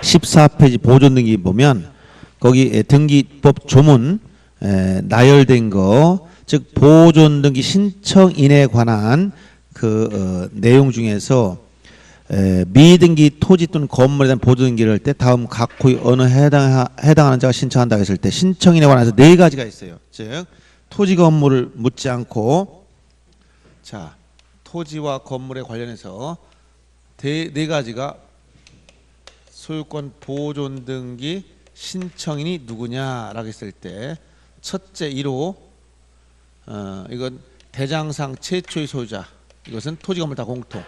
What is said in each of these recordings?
114페이지 보존등기 보면 거기 등기법 조문 나열된 거, 즉 보존등기 신청인에 관한 그 내용 중에서 미등기 토지 또는 건물에 대한 보존등기를 할 때 다음 각호의 어느 해당하는 자가 신청한다고 했을 때 신청인에 관해서 네 가지가 있어요. 즉 토지 건물을 묻지 않고, 자 토지와 건물에 관련해서 네 가지가 소유권 보존등기 신청인이 누구냐라고 했을 때, 첫째 1호 이건 대장상 최초의 소유자, 이것은 토지 건물 다 공통.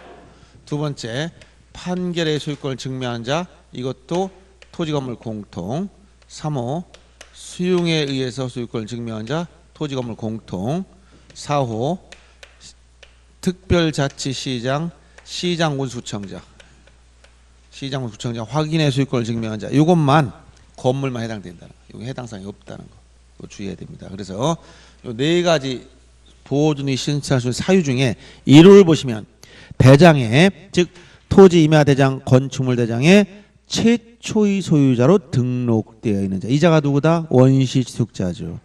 두 번째 판결의 소유권을 증명한 자, 이것도 토지 건물 공통. 3호 수용에 의해서 소유권을 증명한 자, 토지 건물 공통. 4호 특별자치시장 시장군수청장 확인의 소유권을 증명한 자, 이것만 건물만 해당된다는 거, 이거 해당사항이 없다는 거 주의해야 됩니다. 그래서 이 네 가지 보존이 신청할 수 있는 사유 중에 1호를 보시면 대장에, 즉 토지 임야 대장 건축물 대장에 최초의 소유자로 등록되어 있는 자, 이 자가 누구다? 원시 취득자죠.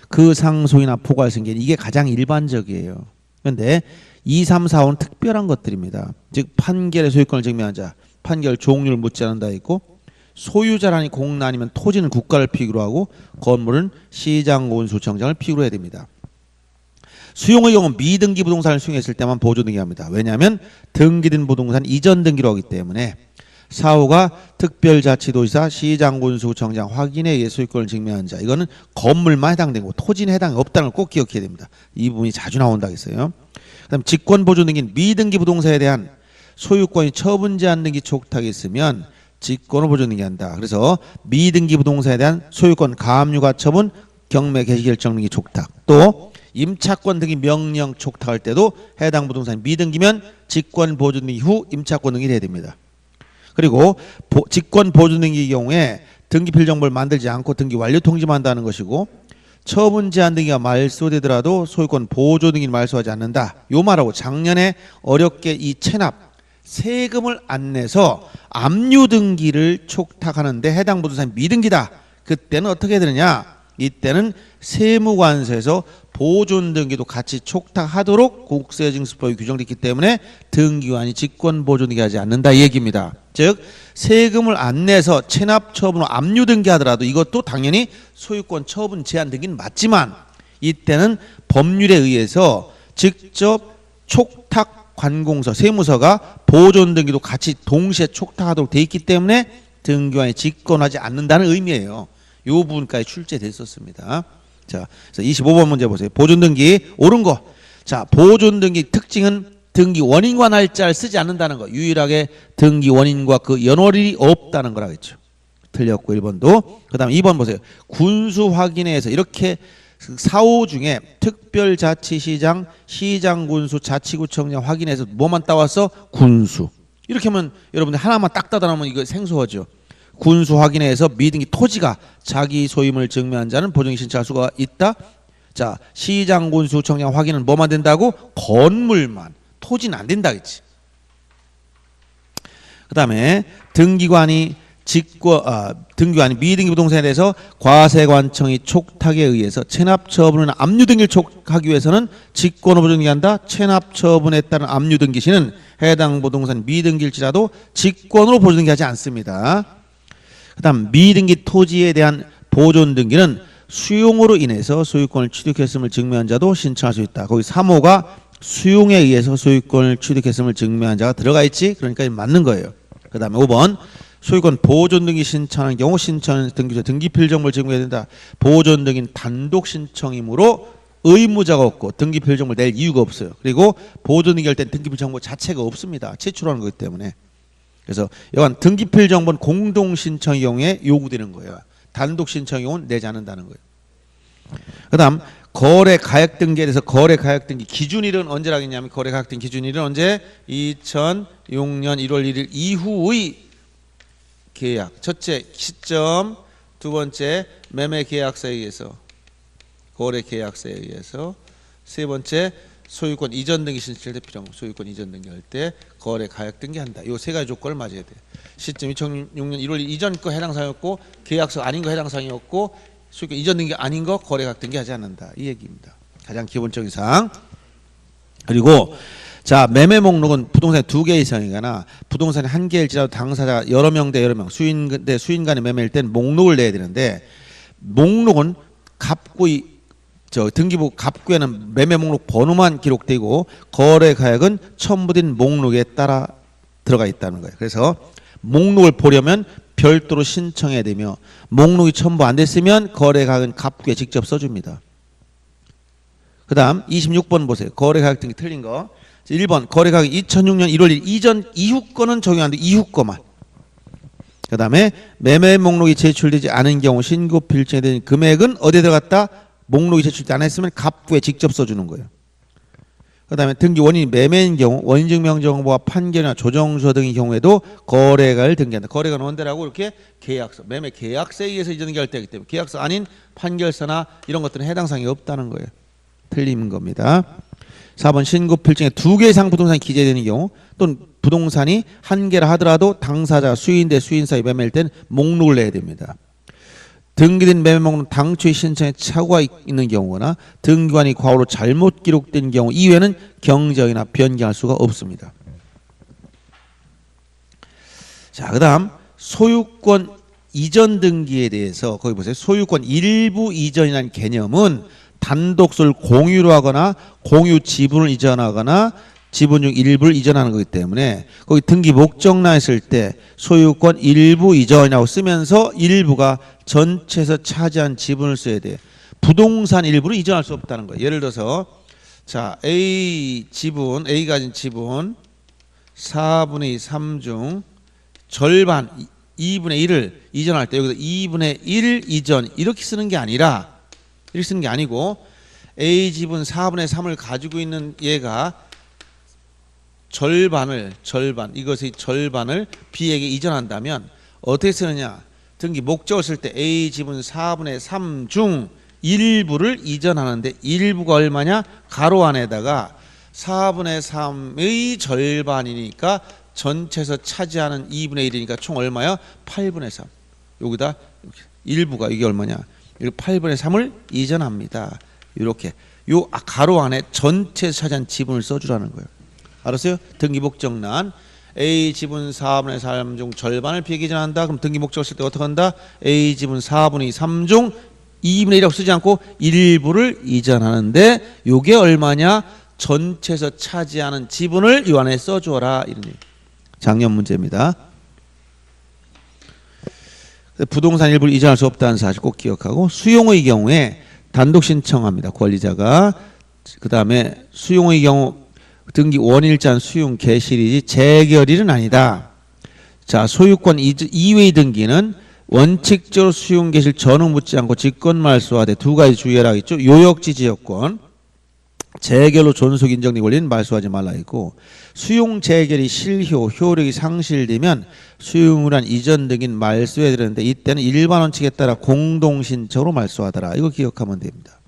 그 상속이나 포괄 승계, 이게 가장 일반적이에요. 그런데 2, 3, 4호는 특별한 것들입니다. 즉 판결의 소유권을 증명한 자, 판결 종류를 묻지 않는다 있고, 소유자라니 공란 아니면 토지는 국가를 필요로 하고 건물은 시장군수청장을 필요로 해야 됩니다. 수용의 경우 미등기 부동산을 수용했을 때만 보존등기합니다. 왜냐하면 등기된 부동산 이전 등기로 하기 때문에. 4호가 특별자치도지사 시장군수청장 확인에 의해 소유권을 증명한 자, 이거는 건물만 해당되고 토지는 해당이 없다는 걸 꼭 기억해야 됩니다. 이 부분이 자주 나온다 했어요. 그다음 직권보존등기는 미등기 부동산에 대한 소유권이 처분 제한 등기 촉탁이 있으면 직권을 보존등기한다. 그래서 미등기 부동산에 대한 소유권 가압류가 처분 경매 개시 결정 등기 촉탁, 또 임차권 등기 명령 촉탁할 때도 해당 부동산 미등기면 직권 보존등기 후 임차권 등기를 해야 됩니다. 그리고 직권 보존등기 경우에 등기 필정보를 만들지 않고 등기 완료 통지만 한다는 것이고, 처분 제한 등기가 말소되더라도 소유권 보존 등기를 말소하지 않는다. 요 말하고 작년에 어렵게 이 체납 세금을 안 내서 압류 등기를 촉탁하는데 해당 부동산 미등기다. 그때는 어떻게 되느냐? 이때는 세무관서에서 보존 등기도 같이 촉탁하도록 국세징수법이 규정됐기 때문에 등기관이 직권 보존 등기하지 않는다 이 얘기입니다. 즉 세금을 안 내서 체납 처분으로 압류 등기하더라도 이것도 당연히 소유권 처분 제한 등기는 맞지만, 이때는 법률에 의해서 직접 촉탁 관공서 세무서가 보존 등기도 같이 동시에 촉탁하도록 돼 있기 때문에 등기관이 직권하지 않는다는 의미예요. 이 부분까지 출제됐었습니다. 자, 그래서 25번 문제 보세요. 보존등기 옳은 거. 자, 보존등기 특징은 등기 원인과 날짜를 쓰지 않는다는 거. 유일하게 등기 원인과 그 연월일이 없다는 거라겠죠. 틀렸고 1번도. 그 다음에 2번 보세요. 군수 확인회에서 이렇게 4호 중에 특별자치시장, 시장군수, 자치구청장 확인해서 뭐만 따왔어? 군수. 이렇게 하면 여러분들 하나만 딱 따다놓으면 이거 생소하죠. 군수 확인회에서 미등기 토지가 자기 소임을 증명한 자는 보존등기 신청할 수가 있다. 자, 시장군수청장 확인은 뭐만 된다고? 건물만. 토지는 안 된다 했지. 그 다음에 등기관이 미등기 부동산에 대해서 과세관청이 촉탁에 의해서 체납 처분이나 압류 등기를 촉하기 위해서는 직권을 보존등기한다. 체납 처분에 따른 압류 등기 시는 해당 부동산 미등기일지라도 직권으로 보존등기하지 않습니다. 그다음 미등기 토지에 대한 보존 등기는 수용으로 인해서 소유권을 취득했음을 증명한 자도 신청할 수 있다. 거기 3호가 수용에 의해서 소유권을 취득했음을 증명한 자가 들어가 있지. 그러니까 맞는 거예요. 그다음에 5번 소유권 보존 등기 신청하는 경우 신청 등기소 등기 필정보를 제공해야 된다. 보존 등기는 단독 신청이므로 의무자가 없고 등기 필정보를 낼 이유가 없어요. 그리고 보존 등기할 땐 등기 필정보 자체가 없습니다. 최초라는 거기 때문에. 그래서 여간 등기필 정보는 공동 신청의 경우에 요구되는 거예요. 단독 신청의 경우는 내지 않는다는 거예요. 그다음 거래 가액 등기에 대해서 거래 가액 등기 기준일은 언제라고 했냐면 거래 가액 등기 기준일은 언제? 2006년 1월 1일 이후의 계약. 첫째 시점, 두 번째 매매 계약서에 의해서, 거래 계약서에 의해서, 세 번째 소유권 이전 등기 신청할 때 필요한 거. 소유권 이전 등기할 때 거래 가액 등기한다. 요 세 가지 조건을 맞아야 돼. 시점 2006년 1월 이전 거 해당 사항이었고 계약서 아닌 거 해당 사항이었고 소유권 이전 등기 아닌 거 거래 가액 등기하지 않는다. 이 얘기입니다. 가장 기본적인 사항. 그리고 자, 매매 목록은 부동산이 2개 이상이거나 부동산이 1개일지라도 당사자 여러 명 대 여러 명, 수인 대 수인 간의 매매일 땐 목록을 내야 되는데 목록은 갑구의 등기부 갑구에는 매매 목록 번호만 기록되고 거래 가액은 첨부된 목록에 따라 들어가 있다는 거예요. 그래서 목록을 보려면 별도로 신청해야 되며 목록이 첨부 안 됐으면 거래 가액은 갑구에 직접 써줍니다. 그 다음 26번 보세요. 거래 가액 등기 틀린 거. 1번 거래 가격 2006년 1월 1일 이전 이후 거는 적용하는데 이후 거만. 그 다음에 매매 목록이 제출되지 않은 경우 신고 필증에 대한 금액은 어디에 들어갔다? 목록이 제출되지 않았으면 갑구에 직접 써주는 거예요. 그 다음에 등기 원인이 매매인 경우 원인증명 정보와 판결이나 조정서 등의 경우에도 거래가를 등기한다. 거래가는 원대라고 이렇게 계약서, 매매 계약서에 의해서 이전 등기할 때이기 때문에 계약서 아닌 판결서나 이런 것들은 해당 사항이 없다는 거예요. 틀린 겁니다. 4번 신고 필증에 2개 이상 부동산이 기재되는 경우 또는 부동산이 1개라 하더라도 당사자 수인 대 수인 사이 매매일 땐 목록을 내야 됩니다. 등기된 매매 목록은 당초의 신청에 착오가 있는 경우나 등기관이 과오로 잘못 기록된 경우 이외에는 경정이나 변경할 수가 없습니다. 자, 그 다음 소유권 이전 등기에 대해서 거기 보세요. 소유권 일부 이전이라는 개념은 단독소를 공유로 하거나 공유 지분을 이전하거나 지분 중 일부를 이전하는 거기 때문에 거기 등기 목적란에 쓸 때 소유권 일부 이전이라고 쓰면서 일부가 전체에서 차지한 지분을 써야 돼. 부동산 일부를 이전할 수 없다는 거예요. 예를 들어서 자 A 지분, A 가진 지분 4분의 3 중 절반 2분의 1을 이전할 때 여기서 2분의 1 이전 이렇게 쓰는 게 아니라 이렇게 쓰는 게 아니고 A 지분 4분의 3을 가지고 있는 얘가 이것의 절반을 B에게 이전한다면 어떻게 쓰느냐? 등기 목적을 쓸 때 A 지분 4분의 3 중 일부를 이전하는데 일부가 얼마냐? 가로 안에다가 4분의 3의 절반이니까 전체에서 차지하는 2분의 1이니까 총 얼마야? 8분의 3. 여기다 일부가 이게 얼마냐? 8분의 3을 이전합니다. 이렇게 요 가로 안에 전체에서 차지한 지분을 써주라는 거예요. 알았어요? 등기 목적란 A 지분 4분의 3 중 절반을 B에게 이전한다. 그럼 등기 목적을 쓸 때 어떻게 한다? A 지분 4분의 3 중 2분의 1이라고 쓰지 않고 일부를 이전하는데 요게 얼마냐? 전체에서 차지하는 지분을 요 안에 써줘라. 이런 얘기. 작년 문제입니다. 부동산 일부를 이전할 수 없다는 사실 꼭 기억하고 수용의 경우에 단독 신청합니다. 권리자가. 그 다음에 수용의 경우 등기 원일자는 수용 개시일이지 재결일은 아니다. 자, 소유권 이외의 등기는 원칙적으로 수용 개시일 전후 묻지 않고 직권 말소하되 두 가지 주의하라 했죠. 요역지 지역권 재결로 존속 인정된 권리는 말소하지 말라 했고 수용 재결이 실효 효력이 상실되면 수용을 한 이전 등기는 말소해야 되는데 이때는 일반 원칙에 따라 공동 신청으로 말소하더라. 이거 기억하면 됩니다.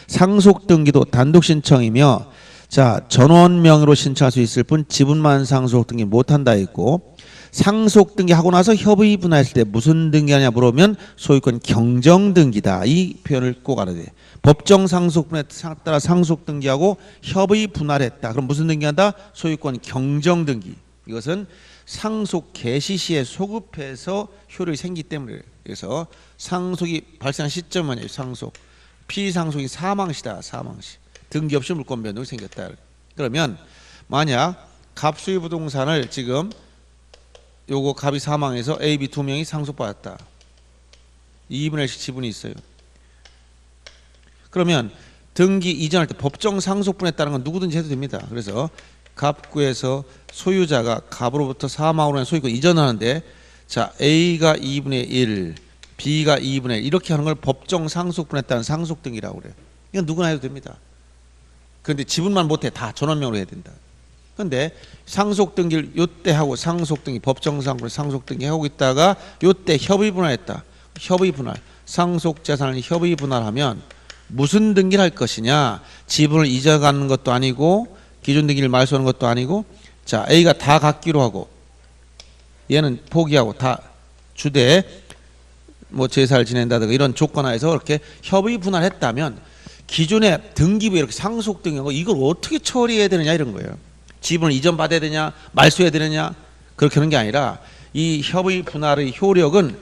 상속 등기도 단독 신청이며 자 전원명의로 신청할 수 있을 뿐 지분만 상속 등기 못한다 했고 상속 등기하고 나서 협의 분할했을 때 무슨 등기하냐 물으면 소유권 경정 등기다. 이 표현을 꼭 알아야 돼. 법정 상속분에 따라 상속 등기하고 협의 분할했다. 그럼 무슨 등기한다? 소유권 경정 등기. 이것은 상속 개시 시에 소급해서 효력이 생기기 때문에 그래서 상속이 발생한 시점은 아니에요. 상속. 피상속이 사망시다. 사망시. 등기 없이 물권 변동이 생겼다. 그러면 만약 갑수의 부동산을 지금 요거 갑이 사망해서 A, B 두 명이 상속받았다. 2분의 1씩 지분이 있어요. 그러면 등기 이전할 때 법정 상속분에 따른 건 누구든지 해도 됩니다. 그래서 갑구에서 소유자가 갑으로부터 사망으로 한 소유권 이전하는데 자 A가 2분의 1, B가 2분의 1 이렇게 하는 걸 법정 상속분에 따른 상속등기라고 그래요. 이건 누구나 해도 됩니다. 그런데 지분만 못해. 다 전원명으로 해야 된다. 그런데 상속등기를 요때 하고 상속등기 법정상으로 상속등기 하고 있다가 요때 협의 분할했다. 협의 분할 상속재산을 협의 분할하면 무슨 등기를 할 것이냐. 지분을 잊어가는 것도 아니고 기존 등기를 말소하는 것도 아니고. 자, A가 다 갖기로 하고 얘는 포기하고 다 주되 뭐 제사를 지낸다든가 이런 조건 하에서 이렇게 협의 분할했다면 기존의 등기부 이렇게 상속 등기하고 이걸 어떻게 처리해야 되느냐 이런 거예요. 지분을 이전받아야 되냐 말소해야 되느냐 그렇게 하는 게 아니라 이 협의 분할의 효력은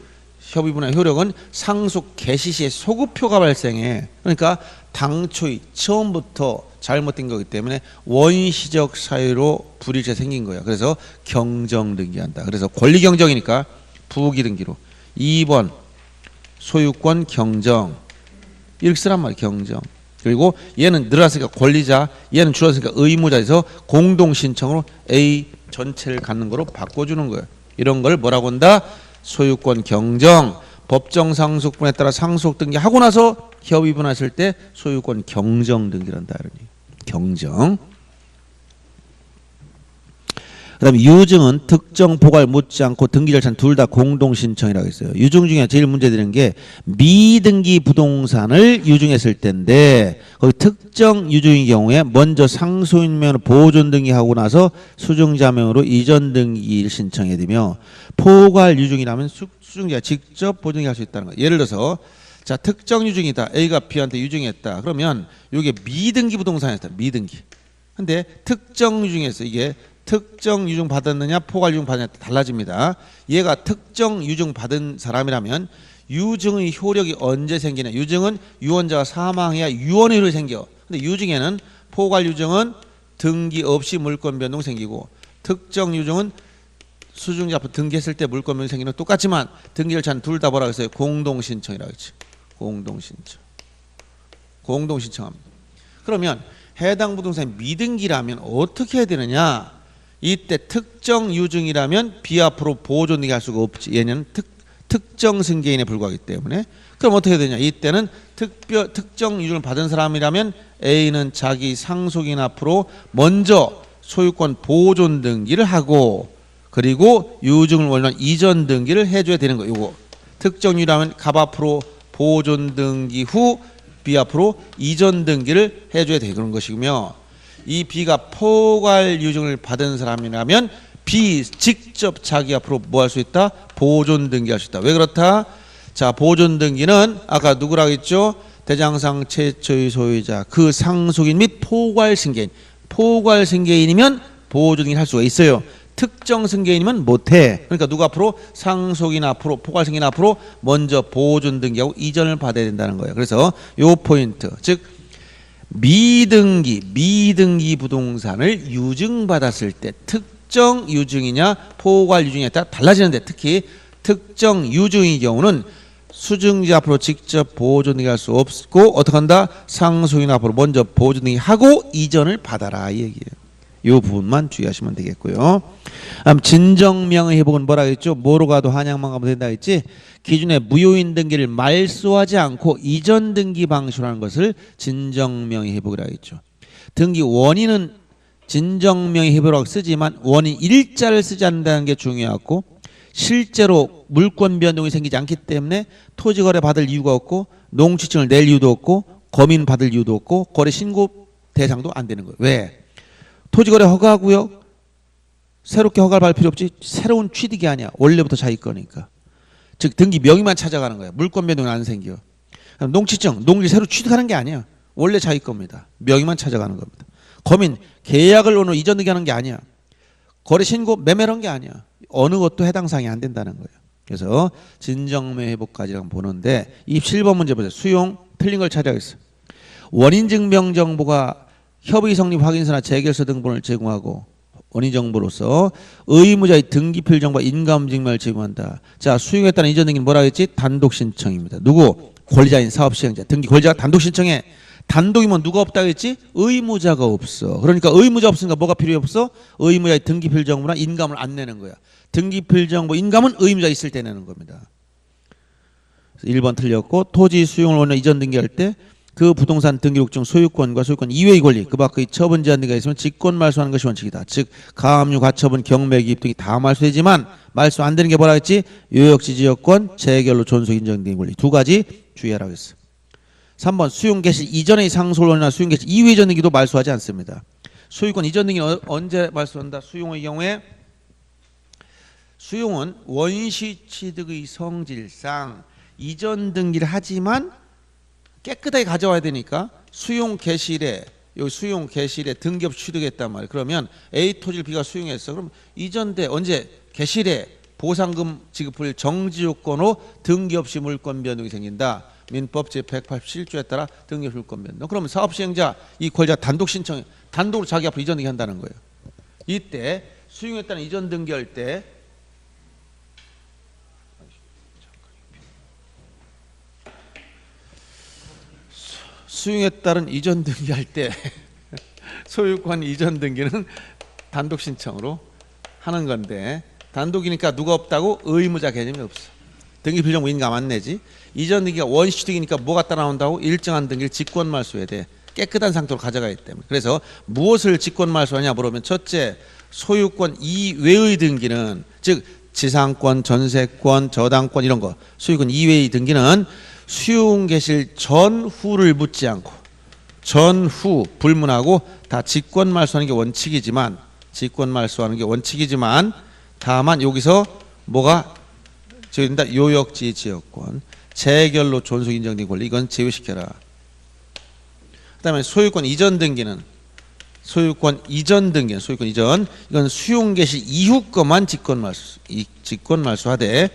상속 개시 시에 소급표가 발생해. 그러니까 당초에 처음부터 잘못된 거기 때문에 원시적 사유로 불일치가 생긴 거야. 그래서 경정 등기한다. 그래서 권리 경정이니까 부기 등기로 2번 소유권 경정 이렇게 쓰란 말이야. 경정. 그리고 얘는 늘어났으니까 권리자, 얘는 줄었으니까 의무자에서 공동 신청으로 A 전체를 갖는 거로 바꿔주는 거예요. 이런 걸 뭐라고 한다? 소유권 경정. 법정 상속분에 따라 상속 등기하고 나서 협의 분할했을 때 소유권 경정 등기를 한다. 경정. 그 다음에 유증은 특정 포괄 묻지 않고 등기 절차는 둘 다 공동 신청이라고 했어요. 유증 중에 제일 문제되는 게 미등기 부동산을 유증했을 때인데 거기 특정 유증의 경우에 먼저 상속인명으로 보존 등기하고 나서 수증자명으로 이전 등기를 신청해야 되며 포괄 유증이라면 수증자가 직접 보존 등기할 수 있다는 거예요. 예를 들어서 자 특정 유증이다. A가 B한테 유증했다. 그러면 이게 미등기 부동산이었다. 미등기. 근데 특정 유증에서 이게 특정 유증 받았느냐 포괄 유증 받았느냐 달라집니다. 얘가 특정 유증 받은 사람이라면 유증의 효력이 언제 생기냐. 유증은 유언자가 사망해야 유언의 효력이 생겨. 근데 유증에는 포괄 유증은 등기 없이 물권 변동 생기고 특정 유증은 수증자 앞으로 등기했을 때 물권 변동 생기는 똑같지만 등기 절차는 둘 다 뭐라고 했어요? 공동 신청이라고 했지. 공동 신청합니다. 그러면 해당 부동산이 미등기라면 어떻게 해야 되느냐? 이때 특정 유증이라면 비앞으로 보존 등기할 수가 없지. 얘는 특정 승계인에 불과하기 때문에. 그럼 어떻게 해야 되냐? 이때는 특정 유증을 받은 사람이라면 A는 자기 상속인 앞으로 먼저 소유권 보존 등기를 하고 그리고 유증을 원하는 이전 등기를 해줘야 되는 거예요. 요거 특정 유라면 갑 앞으로 보존 등기 후 B 앞으로 이전 등기를 해줘야 되는 것이며 이 B가 포괄 유증을 받은 사람이라면 B 직접 자기 앞으로 뭐 할 수 있다? 보존 등기할 수 있다. 왜 그렇다? 자 보존 등기는 아까 누구라고 했죠? 대장상 최초의 소유자 그 상속인 및 포괄 승계인. 포괄 승계인이면 보존 등기를 할 수가 있어요. 특정 승계인이면 못해. 그러니까 누가 앞으로 상속인 앞으로 포괄 승계인 앞으로 먼저 보존 등기하고 이전을 받아야 된다는 거예요. 그래서 요 포인트 즉 미등기 부동산을 유증받았을 때 특정 유증이냐 포괄 유증이냐에 따라 달라지는데 특히 특정 유증의 경우는 수증자 앞으로 직접 보존 등기할 수 없고 어떻게 한다? 상속인 앞으로 먼저 보존 등기하고 이전을 받아라 이 얘기예요. 이 부분만 주의하시면 되겠고요. 진정명의 회복은 뭐라 했죠? 뭐로 가도 한양만 가면 된다 했지? 기존의 무효인 등기를 말소하지 않고 이전 등기 방식으로 하는 것을 진정명의 회복이라고 했죠. 등기 원인은 진정명의 회복이라고 쓰지만 원인 일자를 쓰지 않는다는 게 중요하고 실제로 물권 변동이 생기지 않기 때문에 토지거래 받을 이유가 없고 농취증을 낼 이유도 없고 거민 받을 이유도 없고 거래 신고 대상도 안 되는 거예요. 왜? 토지거래 허가하고요. 새롭게 허가를 받을 필요 없지. 새로운 취득이 아니야. 원래부터 자기 거니까. 즉 등기 명의만 찾아가는 거야. 물권 변동이 안 생겨. 농취증, 농지 새로 취득하는 게 아니야. 원래 자기 겁니다. 명의만 찾아가는 겁니다. 거민, 계약을 오늘 이전 등기하는 게 아니야. 거래 신고, 매매를 한 게 아니야. 어느 것도 해당 사항이 안 된다는 거예요. 그래서 진정매 회복까지 보는데 27번 문제 보세요. 수용 틀린 걸 찾아야겠어요. 원인 증명 정보가 협의 성립 확인서나 재결서 등본을 제공하고 원인 정보로서 의무자의 등기필 정보와 인감 증명을 제공한다. 자, 수용했다는 이전 등기는 뭐라고 했지? 단독 신청입니다. 누구? 권리자인 사업 시행자. 등기 권리자가 단독 신청해. 단독이면 누가 없다고 했지? 의무자가 없어. 그러니까 의무자 없으니까 뭐가 필요 없어? 의무자의 등기필 정보나 인감을 안 내는 거야. 등기필 정보, 인감은 의무자 있을 때 내는 겁니다. 1번 틀렸고 토지 수용을 원하는 이전 등기할 때 그 부동산 등기록 중 소유권과 소유권 이외의 권리 그 밖의 처분 제한 등기가 있으면 직권 말소하는 것이 원칙이다. 즉 가압류, 가처분, 경매, 기입 등이 다 말소되지만 말소 안 되는 게 뭐라 했지? 요역지지여권, 재결로 존속 인정 등의 권리 두 가지 주의하라고 했어. 3번 수용 개시 이전의 상속을 원인한 수용 개시 이후의 이전 등기도 말소하지 않습니다. 소유권 이전 등기는 언제 말소한다? 수용의 경우에 수용은 원시 취득의 성질상 이전 등기를 하지만 깨끗하게 가져와야 되니까 수용 개시일에 여기 수용 개시일에 등기 없이 취득했단 말이에요. 그러면 A 토지를 B가 수용했어. 그럼 이전돼 언제 개시일에 보상금 지급을 정지 요건으로 등기 없이 물권 변동이 생긴다. 민법 제187조에 따라 등기 없이 물권 변동. 그러면 사업 시행자 이 권리자 단독 신청 단독으로 자기 앞으로 이전 등기 한다는 거예요. 이때 수용했다는 이전 등기할 때 수용에 따른 이전 등기할 때 소유권 이전 등기는 단독 신청으로 하는 건데 단독이니까 누가 없다고 의무자 개념이 없어. 등기 필정 인감 안 내지. 이전 등기가 원시 취득이니까 뭐가 따라 나온다고? 일정한 등기를 직권 말소해야 돼. 깨끗한 상태로 가져가야 하기 때문에. 그래서 무엇을 직권 말소하냐 물으면 첫째 소유권 이외의 등기는 즉 지상권, 전세권, 저당권 이런 거 소유권 이외의 등기는 수용 개시일 전후를 묻지 않고 전후 불문하고 다 직권 말소하는 게 원칙이지만 다만 여기서 뭐가 저기다 요역지 지역권 재결로 존속 인정된 권리 이건 제외시켜라. 그다음에 소유권 이전 등기는 소유권 이전 이건 수용 개시 이후 것만 직권 말소하되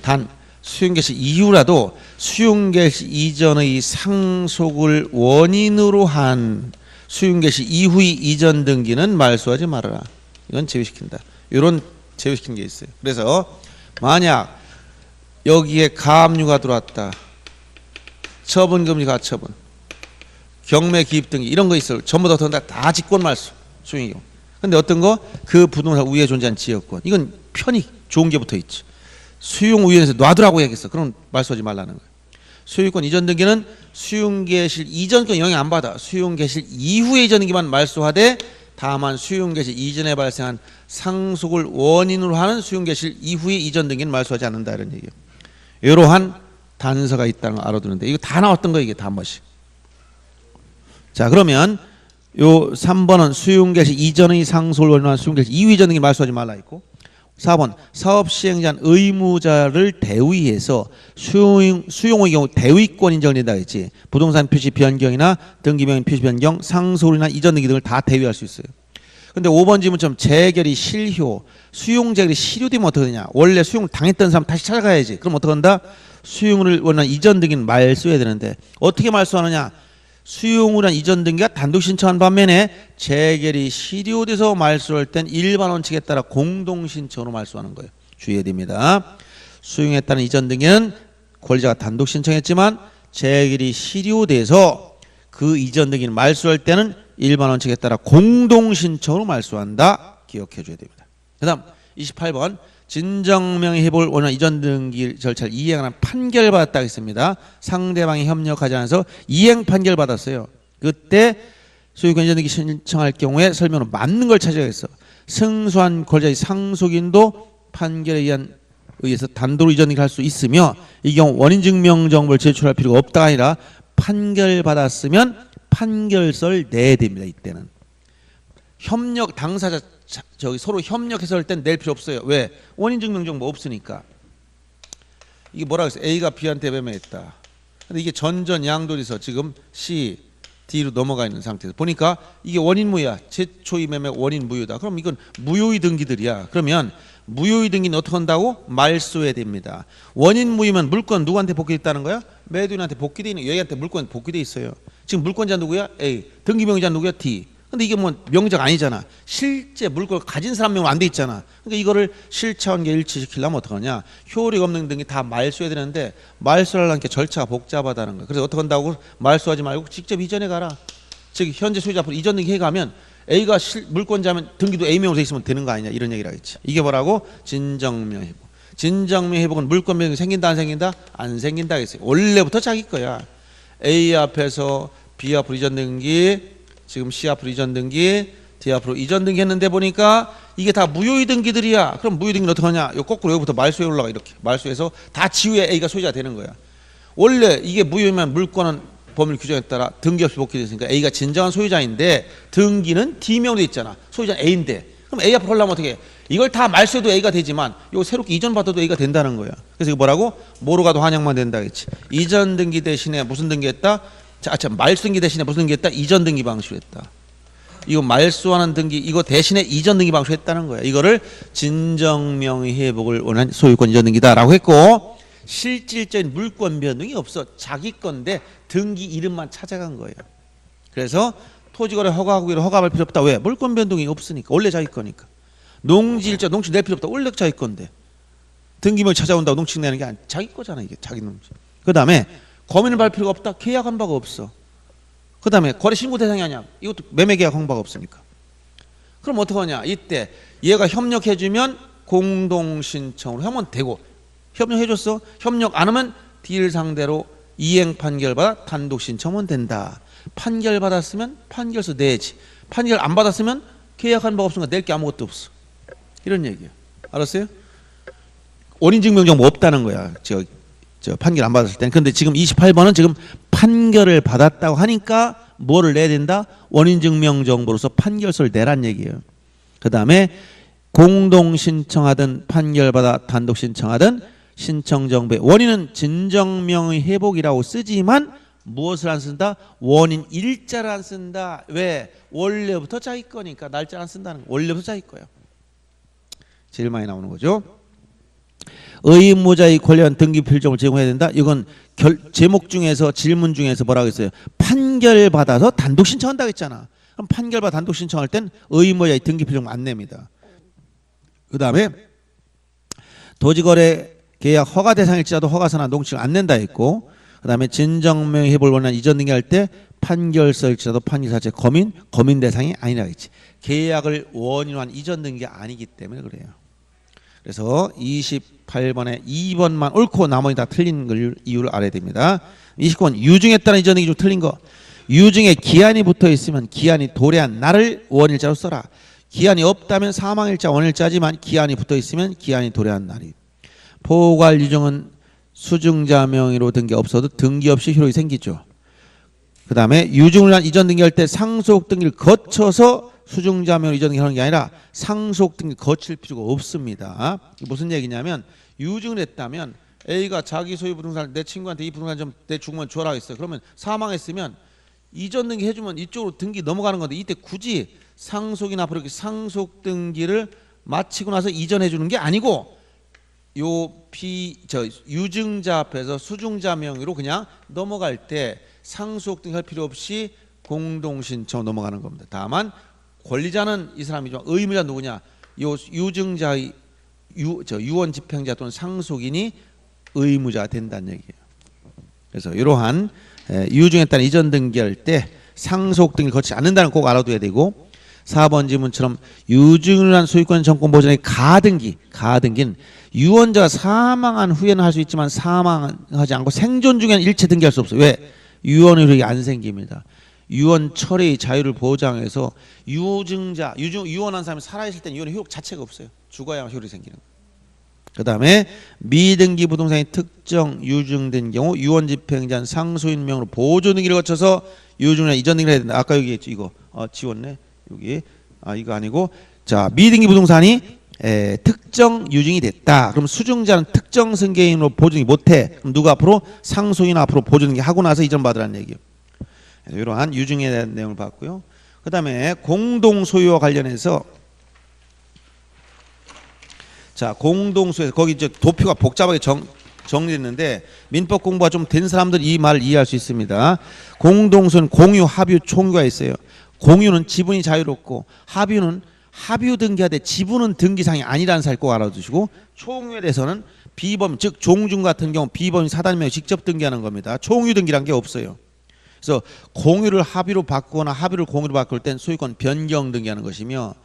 단 수용 개시 이후라도 수용 개시 이전의 상속을 원인으로 한 수용 개시 이후의 이전 등기는 말소하지 말아라. 이건 제외시킨다. 이런 제외시킨 게 있어요. 그래서 만약 여기에 가압류가 들어왔다. 처분금지 가처분, 경매 기입 등기 이런 거 있어요. 전부 다 직권 말소 수용의 경우. 근데 어떤 거? 그 부동산 위에 존재한 지역권. 이건 편히 좋은 게 붙어 있지. 수용의원에서 놔두라고 얘기했어. 그럼 말소하지 말라는 거예요. 소유권 이전 등기는 수용 개시일 이전권 영향 안 받아. 수용 개시일 이후의 이전 등기만 말소하되 다만 수용 개시일 이전에 발생한 상속을 원인으로 하는 수용 개시일 이후의 이전 등기는 말소하지 않는다 이런 얘기예요. 이러한 단서가 있다는 걸 알아두는데 이거 다 나왔던 거 이게 다 한 번씩. 자 그러면 요 3번은 수용 개시 이전의 상속을 원인으로 하는 수용 개시 이후의 이전 등기 말소하지 말라 있고 4번 사업 시행자는 의무자를 대위해서 수용의 경우 대위권 인정된다 했지. 부동산 표시 변경이나 등기명 표시 변경, 상속으로 인한 이전 등기 등을 다 대위할 수 있어요. 근데 5번 지문처럼 재결이 실효, 수용 재결이 실효되면 어떻게 되냐? 원래 수용을 당했던 사람 다시 찾아가야지. 그럼 어떻게 한다? 수용을 원하는 이전 등기는 말소해야 되는데 어떻게 말소하느냐? 수용을 한 이전 등기가 단독 신청한 반면에 재결이 실효돼서 말소할 땐 일반 원칙에 따라 공동 신청으로 말소하는 거예요. 주의해야 됩니다. 수용에 따른 이전 등기는 권리자가 단독 신청했지만 재결이 실효돼서 그 이전 등기는 말소할 때는 일반 원칙에 따라 공동 신청으로 말소한다. 기억해 줘야 됩니다. 그다음 28번 진정명의 회복을 원하는 이전 등기 절차를 이행하는 판결 받았다 했습니다. 상대방이 협력하지 않아서 이행 판결 받았어요. 그때 소유권 이전 등기 신청할 경우에 설명으로 맞는 걸 찾아야겠어. 승소한 권리자의 상속인도 판결에 의해서 단독으로 이전 등기를 할 수 있으며 이 경우 원인 증명 정보를 제출할 필요가 없다가 아니라 판결 받았으면 판결서를 내야 됩니다. 이때는 협력 당사자 저기 서로 협력해서 할 땐 낼 필요 없어요. 왜? 원인 증명 정보 없으니까. 이게 뭐라고 했어요? A가 B한테 매매했다. 근데 이게 전전 양도돼서 지금 C, D로 넘어가 있는 상태에서 보니까 이게 원인 무효야. 최초의 매매 원인 무효다. 그럼 이건 무효의 등기들이야. 그러면 무효의 등기는 어떻게 한다고? 말소해야 됩니다. 원인 무효면 물건 누구한테 복귀됐다는 거야? 매도인한테 복귀돼 있는 얘한테 물건 복귀돼 있어요. 지금 물권자 누구야? A. 등기명의자 누구야? D. 근데 이게 뭐 명의자가 아니잖아. 실제 물건을 가진 사람 명은 안 돼 있잖아. 그러니까 이거를 실체관계 일치시키려면 어떡하냐? 효력 없는 등이 다 말소해야 되는데 말소하려는 게 절차가 복잡하다는 거야. 그래서 어떻게 한다고? 말소하지 말고 직접 이전해 가라. 즉 현재 소유자 앞으로 이전 등기 해가면 A가 물권자면 등기도 A명으로 돼 있으면 되는 거 아니냐 이런 얘기를 하겠지. 이게 뭐라고? 진정명 회복. 진정명 회복은 물권 변경이 생긴다 안 생긴다? 안 생긴다 했어요. 원래부터 자기 거야. A 앞에서 B 앞으로 이전 등기 지금 C 앞으로 이전 등기, D 앞으로 이전 등기 했는데 보니까 이게 다 무효의 등기들이야. 그럼 무효의 등기는 어떻게 하냐? 요 거꾸로 여기부터 말소에 올라가 이렇게. 말소해서 다 지우에 A가 소유자가 되는 거야. 원래 이게 무효면 물권은 법률 규정에 따라 등기 없이 복귀됐으니까 A가 진정한 소유자인데 등기는 D명으로 돼 있잖아. 소유자 A인데 그럼 A 앞으로 하려면 어떻게 해? 이걸 다 말소해도 A가 되지만 이거 새롭게 이전받아도 A가 된다는 거야. 그래서 이거 뭐라고? 뭐로 가도 환영만 된다 했지. 이전 등기 대신에 무슨 등기했다? 말소 등기 대신에 무슨 등기했다? 이전 등기 방식으로 했다. 이거 말소하는 등기 이거 대신에 이전 등기 방식으로 했다는 거야. 이거를 진정명의 회복을 원한 소유권 이전 등기다라고 했고 실질적인 물권 변동이 없어. 자기 건데 등기 이름만 찾아간 거예요. 그래서 토지거래 허가하기로 허가할 필요 없다. 왜? 물권 변동이 없으니까. 원래 자기 거니까. 농지일자 농지 낼 필요 없다. 원래 자기 건데. 등기물 찾아온다고 농지 내는 게 자기 거잖아. 이게 자기 농지. 그 다음에 거민을 받을 필요가 없다. 계약한 바가 없어. 그 다음에 거래 신고 대상이 아니야. 이것도 매매 계약한 바가 없으니까. 그럼 어떻게 하냐. 이때 얘가 협력해주면 공동신청으로 하면 되고 협력해줬어. 협력 안 하면 딜 상대로 이행 판결받아 단독 신청하면 된다. 판결 받았으면 판결서 내지. 판결 안 받았으면 계약한 바가 없으니까 낼 게 아무것도 없어. 이런 얘기야. 알았어요? 원인증명정보 없다는 거야. 저 판결 안 받았을 때는. 근데 지금 28번은 지금 판결을 받았다고 하니까 뭐를 내야 된다? 원인증명정보로서 판결서를 내란 얘기예요. 그 다음에 공동신청하든 판결받아 단독신청하든 신청정보의 원인은 진정명의 회복이라고 쓰지만 무엇을 안 쓴다? 원인 일자를 안 쓴다. 왜? 원래부터 자기 거니까 날짜 안 쓴다는 거. 원래부터 자기 거야. 제일 많이 나오는 거죠. 의무자의 관련 등기 필정을 제공해야 된다. 이건 제목 중에서 질문 중에서 뭐라고 했어요? 판결 받아서 단독 신청한다고 했잖아. 그럼 판결 받아 단독 신청할 땐 의무자의 등기 필정 안 냅니다. 그 다음에 도지거래 계약 허가 대상일지라도 허가서나 농지를 안 낸다 했고, 그 다음에 진정명의 회복을 원하는 이전 등기할 때 판결서일지라도 판결 자체 거민 대상이 아니라 했지. 계약을 원인한 이전 등기가 아니기 때문에 그래요. 그래서 28번에 2번만 옳고 나머지 다 틀린 걸 이유를 알아야 됩니다. 29번 유증에 따른 이전 등기 중 틀린 거. 유증에 기한이 붙어 있으면 기한이 도래한 날을 원일자로 써라. 기한이 없다면 사망일자 원일자지만 기한이 붙어 있으면 기한이 도래한 날이. 포괄 유증은 수증자 명의로 등기 없어도 등기 없이 효력이 생기죠. 그 다음에 유증을 한 이전 등기할 때 상속 등기를 거쳐서 수증자 명의로 이전 등기하는 게 아니라 상속 등기 거칠 필요가 없습니다. 무슨 얘기냐면 유증을 했다면 A가 자기 소유 부동산을 내 친구한테 이 부동산 좀 내 죽으면 줘라 했어요. 그러면 사망했으면 이전 등기 해주면 이쪽으로 등기 넘어가는 건데 이때 굳이 상속이나 앞으로 이렇게 상속 등기를 마치고 나서 이전해 주는 게 아니고 유증자 앞에서 수증자 명의로 그냥 넘어갈 때 상속 등기 할 필요 없이 공동신청 넘어가는 겁니다. 다만 권리자는 이 사람이죠. 의무자 누구냐? 유증자의 유언 집행자 또는 상속인이 의무자가 된다는 얘기예요. 그래서 이러한 유증에 따른 이전 등기할 때 상속 등기를 거치지 않는다는 거 꼭 알아둬야 되고, 4번 지문처럼 유증을 한 소유권 정권 보전의 가등기는 유언자가 사망한 후에는 할 수 있지만 사망하지 않고 생존 중에는 일체 등기할 수 없어요. 왜? 유언 효력이 안 생깁니다. 유언 처리의 자유를 보장해서 유언한 사람이 살아있을 때는 유언의 효력 자체가 없어요. 죽어야 효력이 생기는 거예요. 그 다음에 미등기 부동산이 특정 유증된 경우 유언 집행자는 상소인 명으로 보조 등기를 거쳐서 유증이나 이전 등기를 해야 된다. 아까 여기 했죠. 이거 지웠네. 여기 이거 아니고, 자, 미등기 부동산이 특정 유증이 됐다. 그럼 수증자는 특정 승계인으로 보증이 못해. 그럼 누가 앞으로 상소인 앞으로 보조 등기 하고 나서 이전 받으라는 얘기예요. 이러한 유증에 대한 내용을 봤고요. 그 다음에 공동소유와 관련해서, 자, 공동소유, 거기 이제 도표가 복잡하게 정리됐는데 민법 공부가 좀 된 사람들 이 말을 이해할 수 있습니다. 공동소유는 공유, 합유, 총유가 있어요. 공유는 지분이 자유롭고 합유는 합유 등기하되 지분은 등기상이 아니라는 사실 꼭 알아두시고, 총유에 대해서는 비범, 즉 종중 같은 경우 비범이 사단명에 직접 등기하는 겁니다. 총유 등기란 게 없어요. 그래서 공유를 합유로 바꾸거나 합유를 공유로 바꿀 땐 소유권 변경 등기하는 것이며,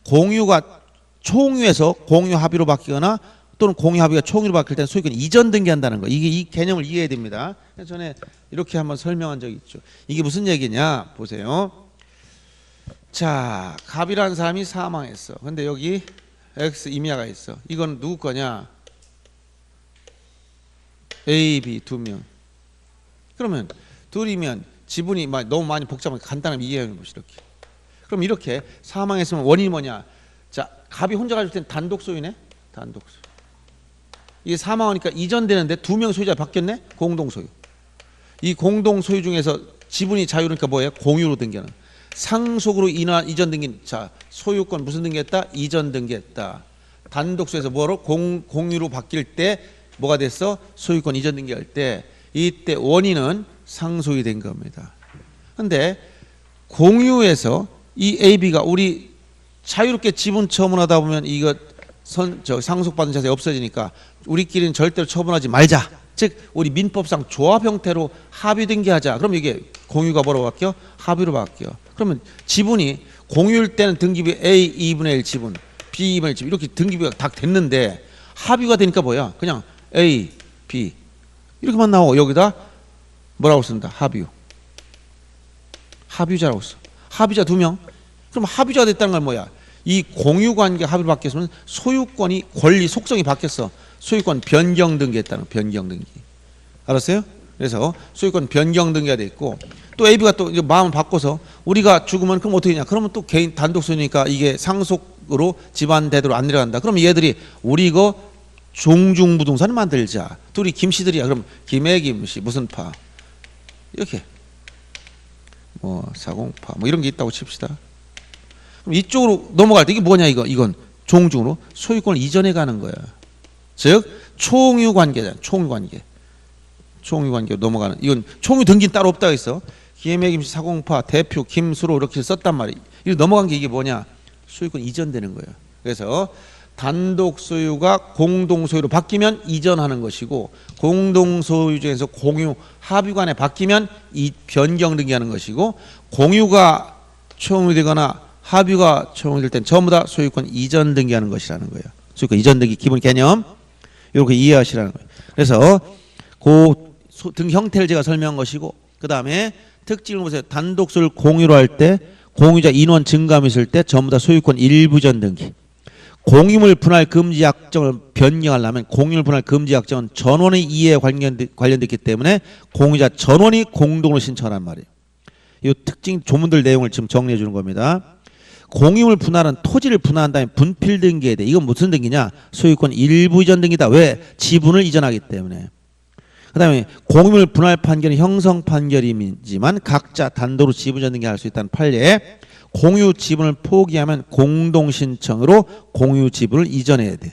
공유가 총유에서 공유 합유로 바뀌거나 또는 공유 합유가 총유로 바뀔 때는 소유권 이전 등기한다는 거. 이게 이 개념을 이해해야 됩니다. 전에 이렇게 한번 설명한 적이 있죠. 이게 무슨 얘기냐 보세요. 자, 갑이라는 사람이 사망했어. 근데 여기 X 임야가 있어. 이건 누구 거냐? A, B 두 명. 그러면 둘이면 지분이 막 너무 많이 복잡하게 간단하게 이해하는 것이 이렇게. 그럼 이렇게 사망했으면 원인이 뭐냐? 자, 갑이 혼자 가질 때는 단독 소유네. 단독 소유. 이게 사망하니까 이전되는데 두 명 소유자 바뀌었네. 공동 소유. 이 공동 소유 중에서 지분이 자유니까 뭐예요? 공유로 등기하는. 상속으로 인한 이전 등기. 자, 소유권 무슨 등기했다? 이전 등기했다. 단독 소유에서 뭐로? 공유로 바뀔 때 뭐가 됐어? 소유권 이전 등기할 때 이때 원인은 상속이 된 겁니다. 근데 공유에서 이 AB가 우리 자유롭게 지분 처분하다 보면 이거 상속받은 자산이 없어지니까 우리끼리는 절대로 처분하지 말자. 즉 우리 민법상 조합 형태로 합의 등기하자. 그럼 이게 공유가 뭐로 바뀌어? 합의로 바뀌어. 그러면 지분이 공유일 때는 등기비 A 2분의 1 지분, B 2분의 1 지분 이렇게 등기비가 다 됐는데 합의가 되니까 뭐야? 그냥 A, B 이렇게만 나오고 여기다 뭐라고 쓴다? 합의. 합의자라고 써. 합의자 2명. 그럼 합의자가 됐다는 건 뭐야? 이 공유관계 합의로 바뀌었으면 소유권이 권리 속성이 바뀌었어. 소유권 변경 등기했다는 변경 등기. 알았어요? 그래서 소유권 변경 등기가 돼 있고 또 AB가 또 이제 마음을 바꿔서 우리가 죽으면 그럼 어떻게 되냐? 그러면 또 개인 단독 소유니까 이게 상속으로 집안 대대로 안 내려간다. 그럼 얘들이 우리 이거 종중부동산을 만들자. 둘이 김씨들이야. 그럼 김해김씨 무슨 파 이렇게 뭐 사공파 뭐 이런 게 있다고 칩시다. 그럼 이쪽으로 넘어갈 때 이게 뭐냐 이건 종중으로 소유권을 이전해 가는 거야. 즉 총유 관계잖아. 총유 관계. 총유 관계로 넘어가는 이건 총유 등기는 따로 없다고 했어. 김해김씨 사공파 대표 김수로 이렇게 썼단 말이야. 이거 넘어간 게 이게 뭐냐? 소유권 이전되는 거야. 그래서 단독 소유가 공동 소유로 바뀌면 이전하는 것이고 공동 소유 중에서 공유 합의관에 바뀌면 이 변경 등기하는 것이고 공유가 총유되거나 합의가 총유될 땐 전부 다 소유권 이전 등기하는 것이라는 거예요. 소유권 이전 등기 기본 개념 이렇게 이해하시라는 거예요. 그래서 그 등 형태를 제가 설명한 것이고 그 다음에 특징을 보세요. 단독 소유를 공유로 할 때 공유자 인원 증감이 있을 때 전부 다 소유권 일부전 등기. 공유물 분할 금지 약정을 변경하려면 공유물 분할 금지 약정은 전원의 이해에 관련됐기 때문에 공유자 전원이 공동으로 신청하란 말이에요. 이 특징 조문들 내용을 지금 정리해 주는 겁니다. 공유물 분할은 토지를 분할한 다음에 분필 등기해야 돼. 이건 무슨 등기냐? 소유권 일부 이전 등기다. 왜? 지분을 이전하기 때문에. 그 다음에 공유물 분할 판결은 형성 판결이지만 각자 단도로 지분 이전 등기할 수 있다는 판례. 공유 지분을 포기하면 공동신청으로 공유 지분을 이전해야 돼.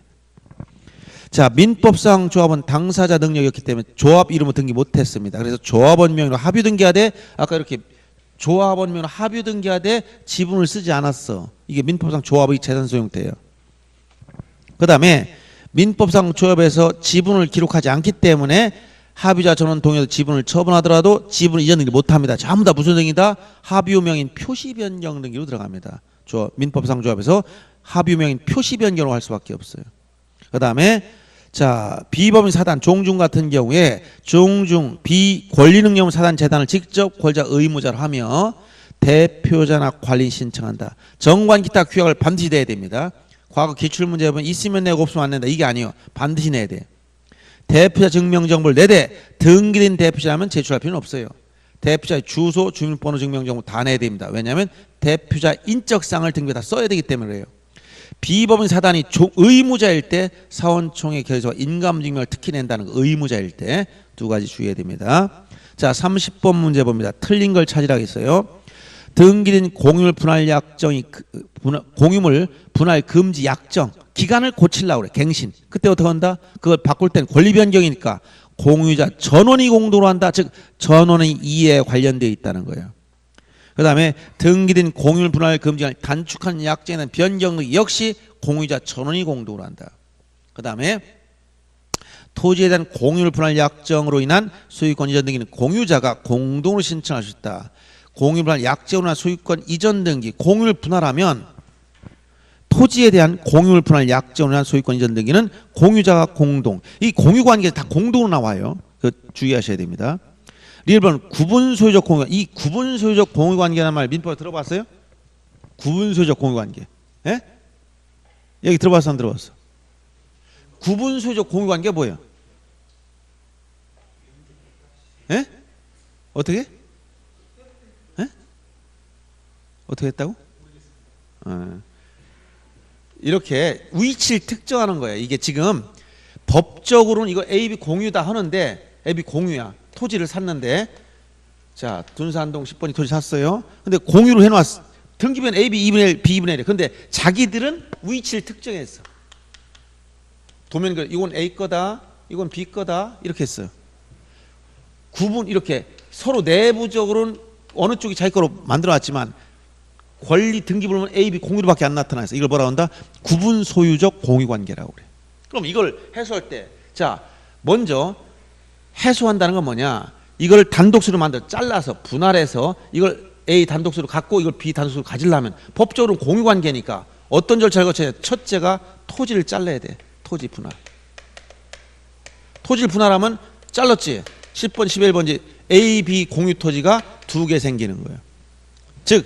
자, 민법상 조합은 당사자 능력이었기 때문에 조합 이름을 등기 못했습니다. 그래서 조합원 명의로 합의 등기하되 아까 이렇게 조합원 명의로 합의 등기하되 지분을 쓰지 않았어. 이게 민법상 조합의 재산 소유 형태예요. 그 다음에 민법상 조합에서 지분을 기록하지 않기 때문에 합의자 전원 동의해서 지분을 처분하더라도 지분 이전 등기 못합니다. 전부 다 무슨 등기다? 합의유명인 표시변경 등기로 들어갑니다. 민법상 조합에서 합의유명인 표시변경으로 할 수밖에 없어요. 그 다음에 자 비법인 사단 종중 같은 경우에 종중 비권리능력물 사단 재단을 직접 권자 의무자로 하며 대표자나 관리 신청한다. 정관 기타 규약을 반드시 내야 됩니다. 과거 기출문제 보면 있으면 내고 없으면 안 낸다. 이게 아니에요. 반드시 내야 돼. 대표자 증명정보를 내되 등기된 대표자라면 제출할 필요는 없어요. 대표자의 주소, 주민번호 증명정보 다 내야 됩니다. 왜냐하면 대표자 인적사항을 등기에 다 써야 되기 때문에 그래요. 비법인 사단이 의무자일 때 사원총회 결의서와 인감증명을 특히 낸다는 거. 의무자일 때 두 가지 주의해야 됩니다. 자 30번 문제 봅니다. 틀린 걸 찾으라고 했어요. 등기된 공유물 분할 약정이 공유물 분할 금지 약정 기간을 고치려고 그래. 갱신. 그때 어떻게 한다? 그걸 바꿀 땐 권리 변경이니까 공유자 전원이 공동으로 한다. 즉 전원의 이해에 관련되어 있다는 거예요. 그 다음에 등기된 공유물 분할 금지를 단축한 약정에 대한 변경 역시 공유자 전원이 공동으로 한다. 그 다음에 토지에 대한 공유물 분할 약정으로 인한 소유권 이전 등기는 공유자가 공동으로 신청할 수 있다. 공유물 분할 약정으로 인한 소유권 이전 등기 공유를 분할하면 토지에 대한 공유물 분할 약정으로 인한 소유권 이전 등기는 공유자가 공동. 이 공유 관계가 다 공동으로 나와요. 그 주의하셔야 됩니다. 리얼번 구분 소유적 공유. 이 구분 소유적 공유 관계라는 말 민법에 들어봤어요? 구분 소유적 공유 관계. 예? 여기 들어봤어 안 들어봤어? 구분 소유적 공유 관계가 뭐예요? 예? 어떻게? 에? 어떻게 했다고? 이렇게 위치를 특정하는 거예요. 이게 지금 법적으로는 이거 A, B 공유다 하는데 A, B 공유야. 토지를 샀는데 자 둔산동 10번이 토지 샀어요. 근데 공유로 해놨어. 등기부엔 A, B 2분의 1, B 2분의 1이야. 근데 자기들은 위치를 특정했어. 도면 이건 A 거다, 이건 B 거다 이렇게 했어요. 구분 이렇게 서로 내부적으로는 어느 쪽이 자기 거로 만들어놨지만 권리 등기부를 보면 A, B 공유로밖에 안 나타나 있어. 이걸 뭐라고 한다? 구분 소유적 공유 관계라고 그래. 그럼 이걸 해소할 때, 자 먼저 해소한다는 건 뭐냐? 이걸 단독수로 만들어 잘라서 분할해서 이걸 A 단독수로 갖고 이걸 B 단독수로 가지려면 법적으로는 공유 관계니까 어떤 절차를 거쳐야 돼? 첫째가 토지를 잘라야 돼. 토지 분할. 토지를 분할하면 잘랐지. 10번, 11번지 A, B 공유 토지가 2개 생기는 거예요. 즉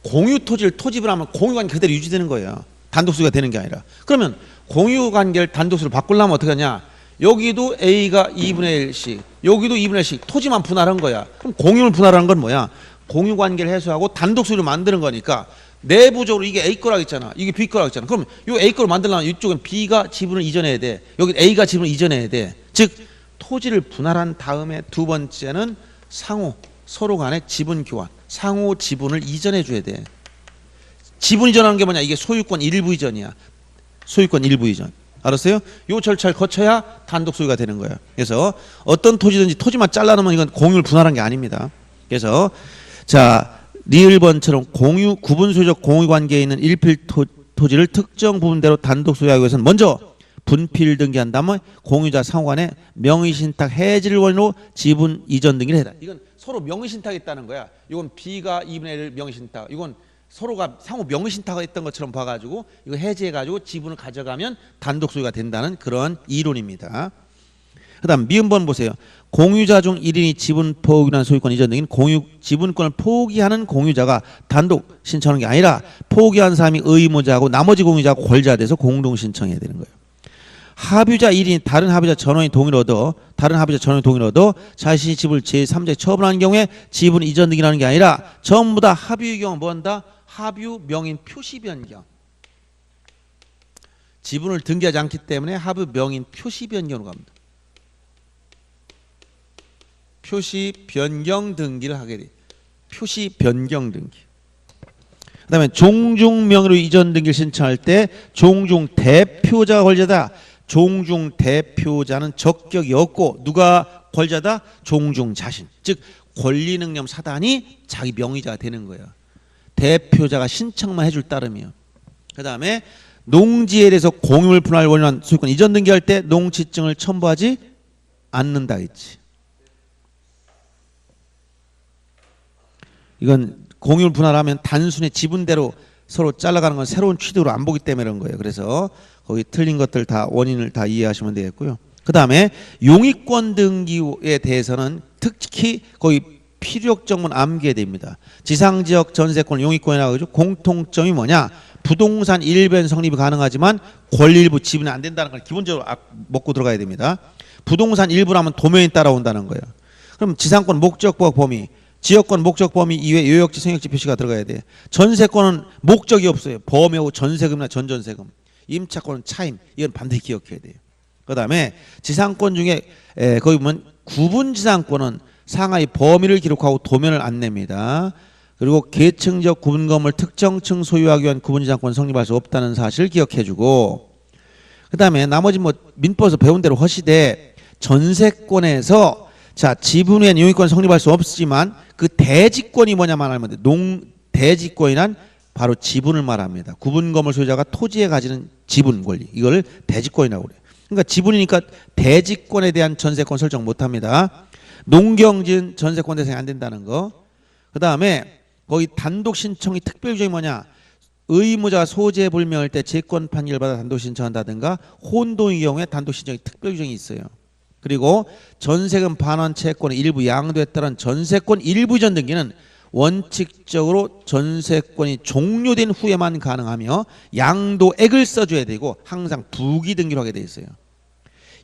공유 토지를 토지 분할하면 공유 관계 그대로 유지되는 거예요. 단독수가 되는 게 아니라. 그러면 공유 관계를 단독수로 바꾸려면 어떻게 하냐? 여기도 A가 2분의 1씩, 여기도 2분의 1씩 토지만 분할한 거야. 그럼 공유를 분할하는 건 뭐야? 공유 관계를 해소하고 단독수를 만드는 거니까 내부적으로 이게 A 거라고 했잖아. 이게 B 거라고 했잖아. 그럼 이 A 거를 만들려면 이쪽엔 B가 지분을 이전해야 돼. 여기 A가 지분을 이전해야 돼. 즉 토지를 분할한 다음에 두 번째는 상호 서로 간의 지분 교환, 상호 지분을 이전해 줘야 돼. 지분 이전하는 게 뭐냐? 이게 소유권 일부 이전이야. 소유권 일부 이전. 알았어요? 요 절차를 거쳐야 단독 소유가 되는 거예요. 그래서 어떤 토지든지 토지만 잘라놓으면 이건 공유를 분할한 게 아닙니다. 그래서 자 리을번처럼 공유 구분 소유적 공유 관계에 있는 일필 토지를 특정 부분대로 단독 소유하기 위해서는 먼저 분필 등기한 다음에 공유자 상호 간에 명의신탁 해지를 원인으로 지분 이전 등기를 해라. 이건 서로 명의신탁했다는 거야. 이건 B가 2분의 1 명의신탁. 이건 서로가 상호 명의신탁을 했던 것처럼 봐가지고 이거 해지해가지고 지분을 가져가면 단독 소유가 된다는 그런 이론입니다. 그 다음 미음번 보세요. 공유자 중 1인이 지분 포기한 소유권 이전 등인 공유 지분권을 포기하는 공유자가 단독 신청하는 게 아니라 포기한 사람이 의무자하고 나머지 공유자가 권리자가 돼서 공동 신청해야 되는 거예요. 합유자 1인이 다른 합유자 전원의 동의를 얻어 자신이 집을 제3자에 처분하는 경우에 지분 이전 등기라는 게 아니라 전부 다 합유의 경우 뭐 한다? 합유 명인 표시 변경. 지분을 등기하지 않기 때문에 합유 명인 표시 변경으로 갑니다. 표시 변경 등기를 하게 돼. 표시 변경 등기. 그다음에 종중 명의로 이전 등기를 신청할 때 종중 대표자가 권리자다. 종중 대표자는 적격이 없고 누가 권리자다? 종중 자신. 즉 권리 능력 사단이 자기 명의자가 되는 거예요. 대표자가 신청만 해줄 따름이요. 그 다음에 농지에 대해서 공유물 분할 원인한 소유권 이전 등기할 때 농지증을 첨부하지 않는다 했지. 이건 공유물 분할하면 단순히 지분대로 서로 잘라가는 건 새로운 취득으로 안 보기 때문에 그런 거예요. 그래서 거기 틀린 것들 다 원인을 다 이해하시면 되겠고요. 그 다음에 용익권 등기에 대해서는 특히 거의 필요적문 암기해야 됩니다. 지상지역 전세권 용익권이라고 하죠. 공통점이 뭐냐? 부동산 일변 성립이 가능하지만 권리 일부 지분이 안 된다는 걸 기본적으로 먹고 들어가야 됩니다. 부동산 일부라면 도면이 따라온다는 거예요. 그럼 지상권 목적과 범위, 지역권 목적 범위 이외 요역지 성역지 표시가 들어가야 돼. 전세권은 목적이 없어요. 보험하고 전세금이나 전전세금. 임차권은 차임. 이건 반드시 기억해야 돼요. 그 다음에 지상권 중에 거기 보면 구분 지상권은 상하의 범위를 기록하고 도면을 안 냅니다. 그리고 계층적 구분 건물 특정층 소유하기 위한 구분 지상권 성립할 수 없다는 사실을 기억해주고, 그 다음에 나머지 뭐 민법에서 배운 대로 허시되 전세권에서 자 지분 외엔 용익권 성립할 수 없지만 그 대지권이 뭐냐만 알면 돼. 대지권이란 바로 지분을 말합니다. 구분 건물 소유자가 토지에 가지는 지분 권리, 이걸 대지권이라고 그래요. 그러니까 지분이니까 대지권에 대한 전세권 설정 못합니다. 농경진 전세권 대상이 안 된다는 거. 그 다음에 거기 단독 신청이 특별 규정이 뭐냐? 의무자가 소재 불명할 때 채권 판결을 받아 단독 신청한다든가 혼동의 경우에 단독 신청이 특별 규정이 있어요. 그리고 전세금 반환 채권의 일부 양도에 따른 전세권 일부 이전 등기는 원칙적으로 전세권이 종료된 후에만 가능하며 양도액을 써줘야 되고 항상 부기 등기로 하게 돼 있어요.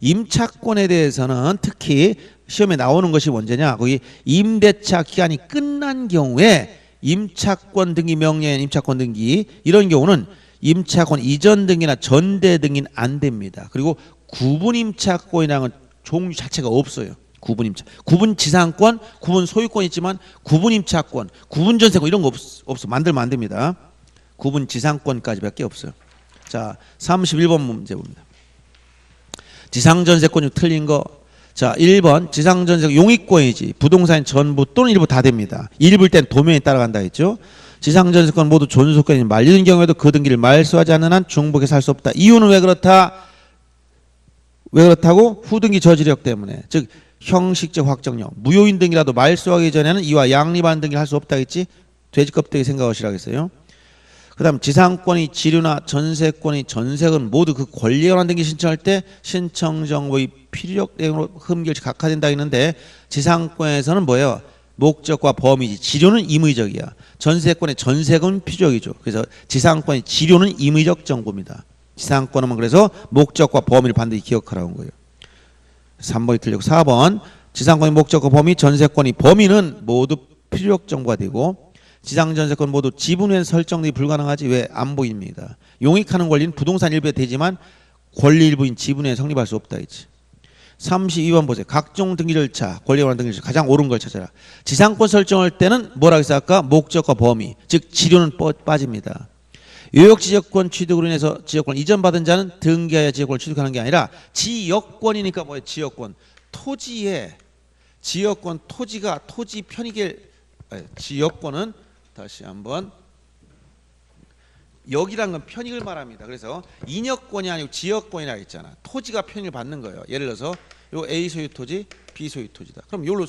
임차권에 대해서는 특히 시험에 나오는 것이 언제냐? 거기 임대차 기간이 끝난 경우에 임차권 등기 명령, 임차권 등기 이런 경우는 임차권 이전 등기나 전대 등기는 안 됩니다. 그리고 구분 임차권이라는 종류 자체가 없어요. 구분 임차, 구분 지상권, 구분 소유권 있지만 구분 임차권, 구분 전세권 이런 거 없어. 만들면 안 됩니다. 구분 지상권까지밖에 없어요. 자, 31번 문제 봅니다. 지상전세권 중 틀린 거. 자, 1번 지상전세권 용익권이지 부동산이 전부 또는 일부 다 됩니다. 일부일 땐 도면에 따라간다 했죠. 지상전세권 모두 존속권이 만료된 경우에도 그 등기를 말소하지 않는 한 중복해서 할 수 없다. 이유는 왜 그렇다? 왜 그렇다고? 후등기 저지력 때문에. 즉 형식적 확정력. 무효인 등기라도 말소하기 전에는 이와 양립한 등기를 할 수 없다 했지. 돼지 껍데기 생각하시라겠어요. 그 다음 지상권이 지류나 전세권이 전세권 모두 그 권리에 관한 등기 신청할 때 신청 정보의 필요적 내용으로 흠결치 각하된다 했는데 지상권에서는 뭐예요? 목적과 범위지. 지료는 임의적이야. 전세권의 전세금은 필요적이죠. 그래서 지상권의 지료는 임의적 정보입니다. 지상권은 그래서 목적과 범위를 반드시 기억하라는 거예요. 3번이 틀리고 4번 지상권의 목적과 범위, 전세권의 범위는 모두 필요적 정보가 되고 지상전세권 모두 지분에 설정되기 불가능하지. 왜? 안 보입니다. 용익하는 권리는 부동산 일부에 되지만 권리 일부인 지분에 성립할 수 없다 했지. 32번 보세요. 각종 등기 절차, 권리에 관한 등기 절차 가장 옳은 걸 찾아라. 지상권 설정할 때는 뭐라고 했어 아까? 목적과 범위, 즉 지료는 빠집니다. 요역지역권 취득으로 인해서 지역권 이전받은 자는 등기하여 지역권을 취득하는 게 아니라 지역권이니까 뭐예요? 지역권. 토지에 지역권, 토지가 토지 편익을 지역권은 다시 한번 여기란 건 편익을 말합니다. 그래서 인역권이 아니고 지역권이라고 했잖아. 토지가 편익을 받는 거예요. 예를 들어서 요 A 소유 토지, B 소유 토지다. 그럼 요로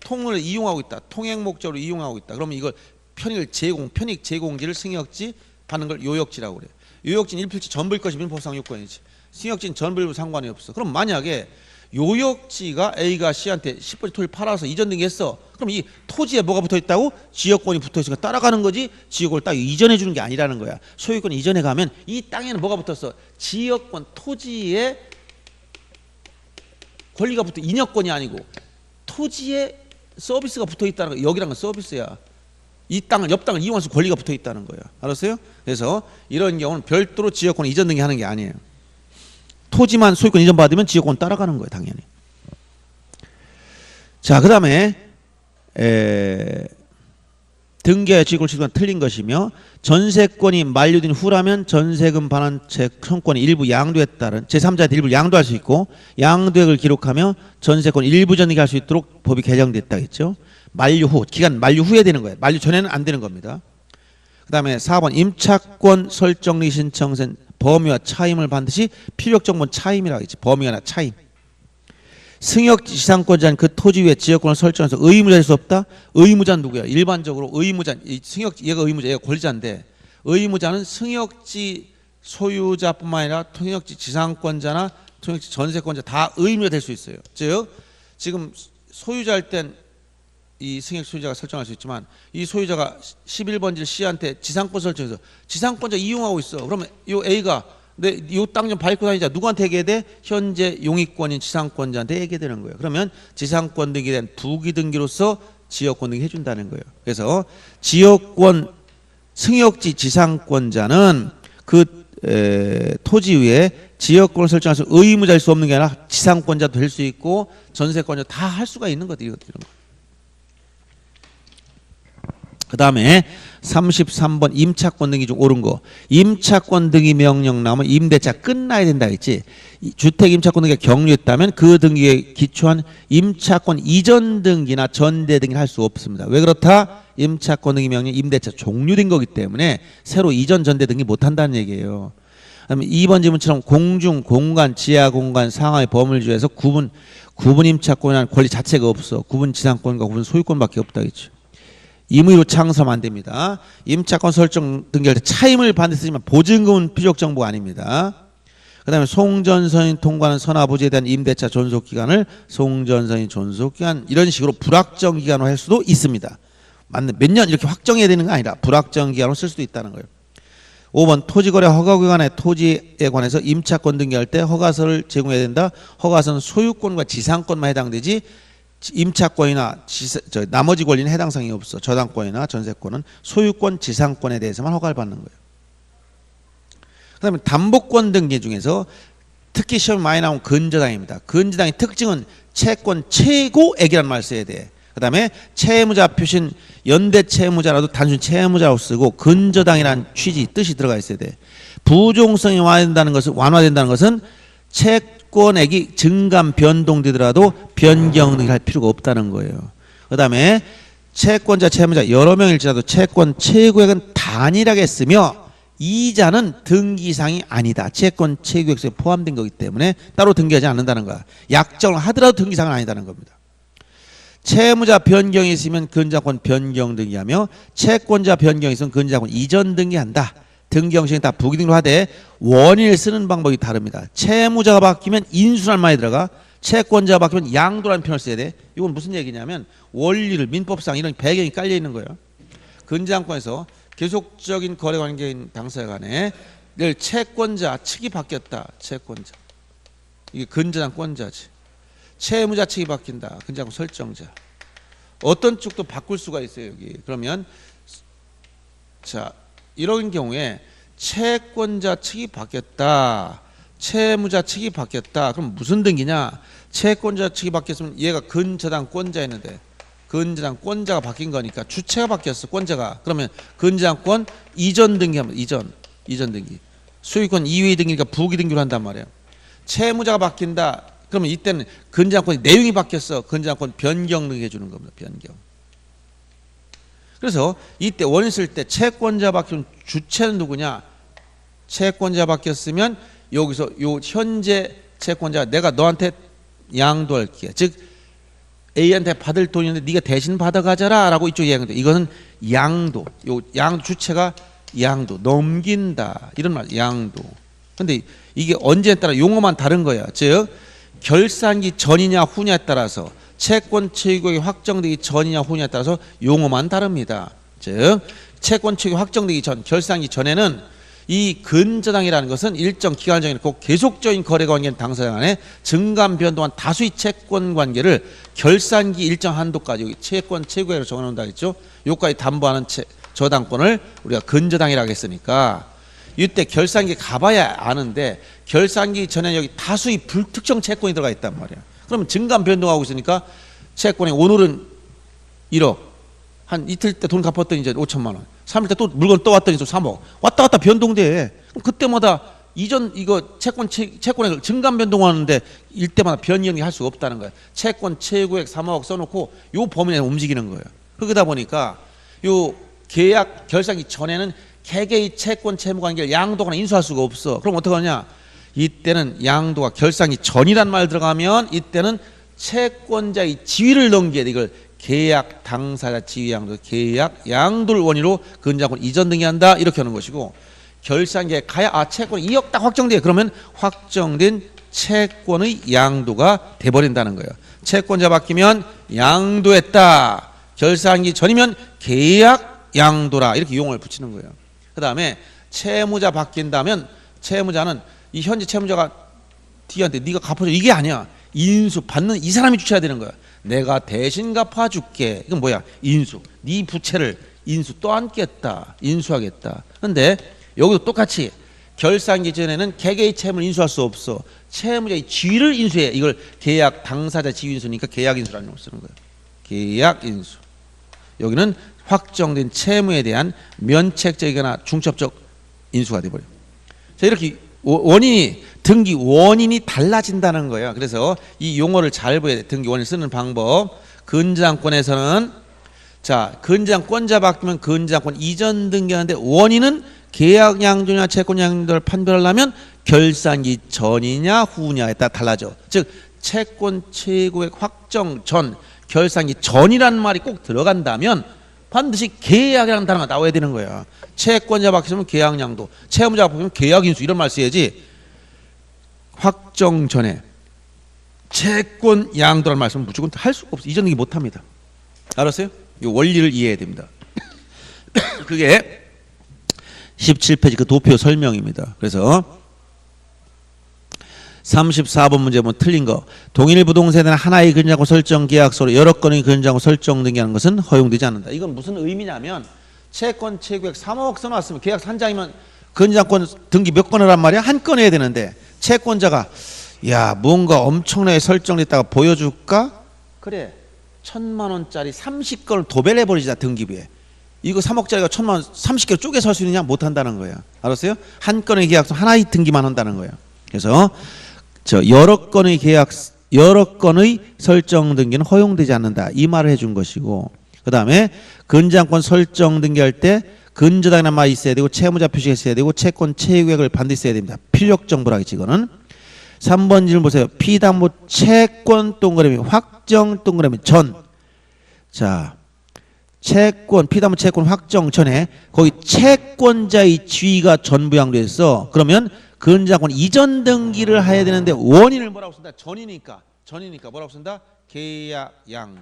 통을 이용하고 있다. 통행 목적으로 이용하고 있다. 그러면 이걸 편익을 편익 제공지를 승역지 받는 걸 요역지라고 그래요. 요역지는 일필지 전부일 것이면 보상 요건이지. 승역지는 전부일부 상관이 없어. 그럼 만약에 요역지가 A가 C한테 10번째 토지를 팔아서 이전 등기했어. 그럼 이 토지에 뭐가 붙어있다고? 지역권이 붙어있으니까 따라가는 거지. 지역권을 딱 이전해 주는 게 아니라는 거야. 소유권 이전에 가면 이 땅에는 뭐가 붙었어? 지역권 토지에 권리가 붙어. 인역권이 아니고 토지에 서비스가 붙어있다는 거야. 여기란 건 서비스야. 이 땅을 옆 땅을 이용할 수 권리가 붙어있다는 거야. 알았어요? 그래서 이런 경우는 별도로 지역권 이전 등기하는 게 아니에요. 토지만 소유권 이전 받으면 지역권 따라가는 거예요, 당연히. 자, 그 다음에 등기하여 지역권을 취득한 틀린 것이며 전세권이 만료된 후라면 전세금 반환 청권이 일부 양도에 따른 제3자한테 일부 양도할 수 있고 양도액을 기록하며 전세권 일부 전등기할 수 있도록 법이 개정됐다 했죠. 만료 후, 기간 만료 후에 되는 거예요. 만료 전에는 안 되는 겁니다. 그 다음에 4번 임차권 설정리 신청된 범위와 차임을 반드시 필요적 정보는 차임이라고 했지. 범위가 아니라 차임. 승역지 지상권자는 그 토지 위에 지역권을 설정해서 의무자일 수 없다. 의무자는 누구야? 일반적으로 의무자, 승역지 얘가 의무자, 얘가 권리자인데 의무자는 승역지 소유자뿐만 아니라 통역지 지상권자나 통역지 전세권자 다 의무자 될 수 있어요. 즉 지금 소유자일 땐 이 승역 소유자가 설정할 수 있지만 이 소유자가 11번지를 C한테 지상권 설정해서 지상권자 이용하고 있어. 그러면 이 A가 내 이 땅 좀 밟고 다니자. 누구한테 얘기해야 돼? 현재 용익권인 지상권자한테 얘기해야 되는 거예요. 그러면 지상권 등기된 부기 등기로서 지역권 등기 해준다는 거예요. 그래서 지역권 승역지 지상권자는 그 토지 위에 지역권을 설정해서 의무자일 수 없는 게 아니라 지상권자도 될 수 있고 전세권자 다 할 수가 있는 것들 이런 거. 그 다음에 33번 임차권 등기 중 옳은 거. 임차권 등기 명령 나오면 임대차 끝나야 된다 했지. 주택 임차권 등기가 경유했다면 그 등기에 기초한 임차권 이전 등기나 전대 등기를 할 수 없습니다. 왜 그렇다? 임차권 등기 명령 임대차 종료된 거기 때문에 새로 이전 전대 등기 못한다는 얘기예요. 그다음에 2번 질문처럼 공중, 공간, 지하 공간, 상하의 범위주에서 구분 임차권이라는 권리 자체가 없어. 구분 지상권과 구분 소유권밖에 없다 했죠. 임의로 창설하면 안 됩니다. 임차권 설정 등기할 때 차임을 반드시 쓰지만 보증금은 필요적 정보가 아닙니다. 그 다음에 송전선인 통과하는 선화부지에 대한 임대차 존속기간을 송전선인 존속기간 이런 식으로 불확정 기간으로 할 수도 있습니다. 맞는 몇 년 이렇게 확정해야 되는 거 아니라 불확정 기간으로 쓸 수도 있다는 거예요. 5번 토지거래 허가기관의 토지에 관해서 임차권 등기할 때 허가서를 제공해야 된다. 허가서는 소유권과 지상권만 해당되지 임차권이나 나머지 권리는 해당 사항이 없어. 저당권이나 전세권은 소유권, 지상권에 대해서만 허가를 받는 거예요. 그다음에 담보권 등기 중에서 특히 시험에 많이 나온 근저당입니다. 근저당의 특징은 채권 최고액이라는 말을 써야 돼. 그다음에 채무자 표신 연대 채무자라도 단순 채무자라고 쓰고 근저당이라는 취지 뜻이 들어가 있어야 돼. 부종성이 완화된다는 것은 채권액이 증감 변동되더라도 변경 등을 할 필요가 없다는 거예요. 그다음에 채권자 채무자 여러 명일지라도 채권 최고액은 단일하게 쓰며 이자는 등기상이 아니다. 채권 최고액에 포함된 거기 때문에 따로 등기하지 않는다는 거야. 약정을 하더라도 등기상은 아니다는 겁니다. 채무자 변경이 있으면 근저당권 변경 등기하며 채권자 변경이 있으면 근저당권 이전 등기한다. 등기 형식은 다 부기등기로 하되 원인을 쓰는 방법이 다릅니다. 채무자가 바뀌면 인수란 말이 들어가 채권자가 바뀌면 양도라는 표현을 써야 돼. 이건 무슨 얘기냐면 원리를 민법상 이런 배경이 깔려 있는 거예요. 근저당권에서 계속적인 거래 관계인 당사자 간에 늘 채권자 측이 바뀌었다. 채권자. 이게 근저당권자지. 채무자 측이 바뀐다. 근저당권 설정자. 어떤 쪽도 바꿀 수가 있어요. 여기. 그러면 자 이런 경우에 채권자 측이 바뀌었다. 채무자 측이 바뀌었다. 그럼 무슨 등기냐? 채권자 측이 바뀌었으면 얘가 근저당권자였는데 근저당권자가 바뀐 거니까 주체가 바뀌었어. 권자가. 그러면 근저당권 이전 등기하면 이전 등기. 소유권 이외의 등기니까 부기 등기로 한단 말이에요. 채무자가 바뀐다. 그러면 이때는 근저당권 내용이 바뀌었어. 근저당권 변경 등기 해주는 겁니다. 변경. 그래서 이때 원인 쓸 때 채권자 바뀌면 주체는 누구냐? 채권자 바뀌었으면 여기서 요 현재 채권자 내가 너한테 양도할게. 즉 A한테 받을 돈이 있는데 네가 대신 받아가자라 라고 이쪽 이야기인데 이거는 양도. 요 양도 주체가 양도 넘긴다. 이런 말 양도. 근데 이게 언제에 따라 용어만 다른 거야. 즉 결산기 전이냐 후냐에 따라서 채권 최고액이 확정되기 전이냐 후냐에 따라서 용어만 다릅니다. 즉 채권 최고액이 확정되기 전 결산기 전에는 이 근저당이라는 것은 일정 기간 정에 꼭 계속적인 거래 관계인 당사자 간의 증감 변동한 다수의 채권 관계를 결산기 일정 한도까지 여기 채권 최고액으로 정해놓는다 했죠. 요까지 담보하는 저당권을 우리가 근저당이라고 했으니까 이때 결산기 가봐야 아는데 결산기 전에 여기 다수의 불특정 채권이 들어가 있단 말이야. 그러면 증감 변동하고 있으니까 채권이 오늘은 1억 한 이틀 때 돈 갚았더니 이제 5천만 원 3일 때 또 물건 또 왔더니 또 3억 왔다 갔다 변동돼. 그럼 그때마다 이전 이거 채권액을 증감 변동하는데 일때마다 변경이 할 수가 없다는 거야. 채권 최고액 3억 써놓고 요 범위 내에 움직이는 거예요. 그러다 보니까 요 계약 결산기 전에는 개개의 채권 채무 관계를 양도거나 인수할 수가 없어. 그럼 어떻게 하냐? 이때는 양도가 결산기 전이란 말 들어가면 이때는 채권자의 지위를 넘겨야 돼. 이걸 계약 당사자 지위 양도, 계약 양도를 원인으로 근저당권 이전 등기한다 이렇게 하는 것이고 결산기에 가야 채권 2억 딱 확정돼. 그러면 확정된 채권의 양도가 돼버린다는 거예요. 채권자 바뀌면 양도했다. 결산기 전이면 계약 양도라 이렇게 용어를 붙이는 거예요. 그 다음에 채무자 바뀐다면 채무자는 이 현재 채무자가 D한테 네가 갚아줘 이게 아니야. 인수 받는 이 사람이 주체해야 되는 거야. 내가 대신 갚아줄게. 이건 뭐야? 인수. 네 부채를 인수 또 안겠다. 인수하겠다. 그런데 여기도 똑같이 결산기 전에는 개개의 채무를 인수할 수 없어. 채무자의 지위를 인수해. 이걸 계약 당사자 지위 인수니까 계약 인수라는 용어를 쓰는 거예요. 계약 인수. 여기는 확정된 채무에 대한 면책적이거나 중첩적 인수가 돼버려요. 자 이렇게 원인이 등기 원인이 달라진다는 거예요. 그래서 이 용어를 잘 봐야 돼. 등기 원인 쓰는 방법. 근저당권에서는 자 근저당권자 바뀌면 근저당권 이전 등기하는데 원인은 계약 양도냐 채권 양도를 판별하려면 결산기 전이냐 후냐에 따라 달라져. 즉 채권 최고액 확정 전 결산기 전이라는 말이 꼭 들어간다면 반드시 계약이라는 단어가 나와야 되는 거야. 채권자 바뀌면 계약 양도, 채무자 바뀌면 계약 인수 이런 말 써야지. 확정 전에 채권 양도라는 말씀은 무조건 할 수가 없어. 이전 등기 못 합니다. 알았어요? 이 원리를 이해해야 됩니다. 그게 17페이지 그 도표 설명입니다. 그래서 34번 문제 보면 틀린 거. 동일 부동산에는 하나의 근저당권 설정 계약서로 여러 건의 근저당권 설정 등기하는 것은 허용되지 않는다. 이건 무슨 의미냐면 채권 채구액 3억 써놨으면 계약서 한 장이면 근저당권 등기 몇 건을 한 말이야? 한 건 해야 되는데 채권자가 야 뭔가 엄청나게 설정됐다가 보여줄까? 그래 1,000만 원짜리 30건을 도배를 해버리자 등기부에. 이거 3억짜리가 1,000만 원 30개로 쪼개서 할 수 있느냐? 못한다는 거예요. 알았어요? 한 건의 계약서 하나의 등기만 한다는 거예요. 그래서 여러 건의 설정 등기는 허용되지 않는다. 이 말을 해준 것이고, 그 다음에 근저당권 설정 등기할 때 근저당이란 있어야 되고 채무자 표시가 있어야 되고 채권 채액을 반드시 써야 됩니다. 필요적 정보라겠지 이거는. 3번 질문 보세요. 피담보 채권 동그라미 확정 동그라미 전. 자, 채권 피담보 채권 확정 전에 거기 채권자의 지위가 전부양돼 있어. 그러면 근저당권 이전 등기를 해야 되는데 원인을 뭐라고 쓴다? 전이니까 뭐라고 쓴다? 계약 양도.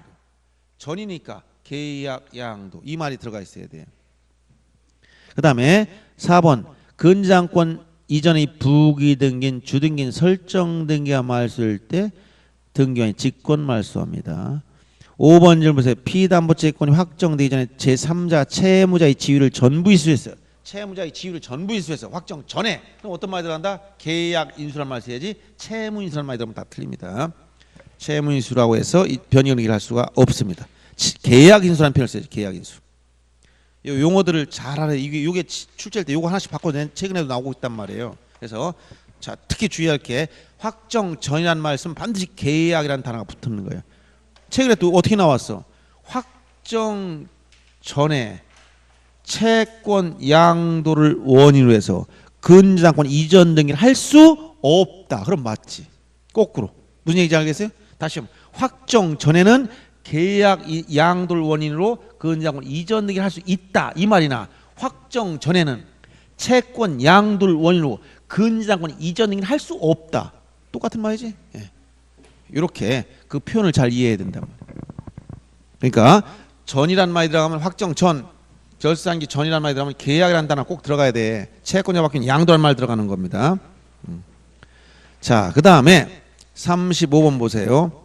전이니까 계약 양도. 이 말이 들어가 있어야 돼. 그 다음에 4번 근저당권 이전의 부기 등기인 주등기인 설정 등기가 말소일 때 등기관이 직권 말소합니다. 5번 질문 보세요. 피담보 채권이 확정되기 전에 제3자 채무자의 지위를 전부 이수했어요. 채무자의 지위를 전부 이수했어. 확정 전에. 그럼 어떤 말이 들어간다? 계약 인수란 말 써야지. 채무 인수란 말이 들어가면 다 틀립니다. 채무 인수라고 해서 변형을 할 수가 없습니다. 계약 인수라는 표현을 써야지. 계약 인수. 이 용어들을 잘 알아야. 이게 출제할 때 요거 하나씩 바꿔서 최근에도 나오고 있단 말이에요. 그래서 자 특히 주의할 게 확정 전이라는 말 쓰면 반드시 계약이라는 단어가 붙는 거예요. 최근에 또 어떻게 나왔어? 확정 전에 채권 양도를 원인으로 해서 근저당권 이전 등기를 할 수 없다. 그럼 맞지. 거꾸로. 무슨 얘기인지 알겠어요? 다시 한번. 확정 전에는 계약 양도를 원인으로 근저당권 이전 등기를 할 수 있다. 이 말이나 확정 전에는 채권 양도를 원인으로 근저당권 이전 등기를 할 수 없다. 똑같은 말이지. 예. 이렇게 그 표현을 잘 이해해야 된다. 그러니까 전이란 말이 들어가면 확정 전, 결산기 전이란 말이 들어가면 계약이라는 단어 꼭 들어가야 돼. 채권자 바뀌면 양도란 말 들어가는 겁니다. 자, 그 다음에 35번 보세요.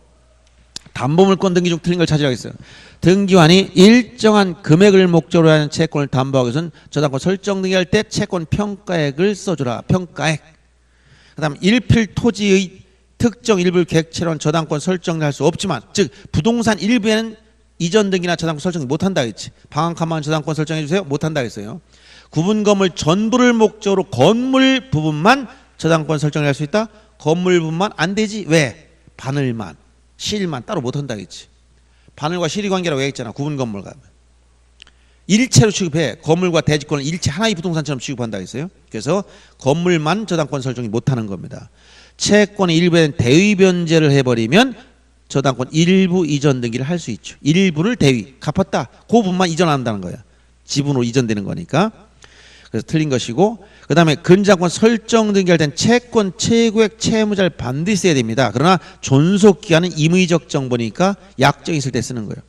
담보물권 등기 중 틀린 걸 찾으라고 했어요. 등기관이 일정한 금액을 목적으로 하는 채권을 담보하기 위해서는 저당권 설정 등기할 때 채권 평가액을 써주라. 평가액. 그 다음 일필 토지의 특정 일부를 객체로는 저당권 설정을 할 수 없지만, 즉 부동산 일부에는 이전 등기나 저당권 설정 못한다 했지. 방 한 칸만 저당권 설정해 주세요. 못한다 했어요. 구분 건물 전부를 목적으로 건물 부분만 저당권 설정을 할 수 있다. 건물 부분만 안 되지. 왜? 바늘만, 실만 따로 못한다 했지. 바늘과 실이 관계라고 얘기했잖아. 구분 건물 가면 일체로 취급해. 건물과 대지권을 일체 하나의 부동산처럼 취급한다 했어요. 그래서 건물만 저당권 설정이 못하는 겁니다. 채권의 일부에는 대위 변제를 해버리면 저당권 일부 이전 등기를 할 수 있죠. 일부를 대위 갚았다. 그 부분만 이전한다는 거야. 지분으로 이전되는 거니까. 그래서 틀린 것이고, 그 다음에 근저당권 설정 등기할 땐 채권 채구액 채무자를 반드시 써야 됩니다. 그러나 존속기간은 임의적 정보니까 약정이 있을 때 쓰는 거예요.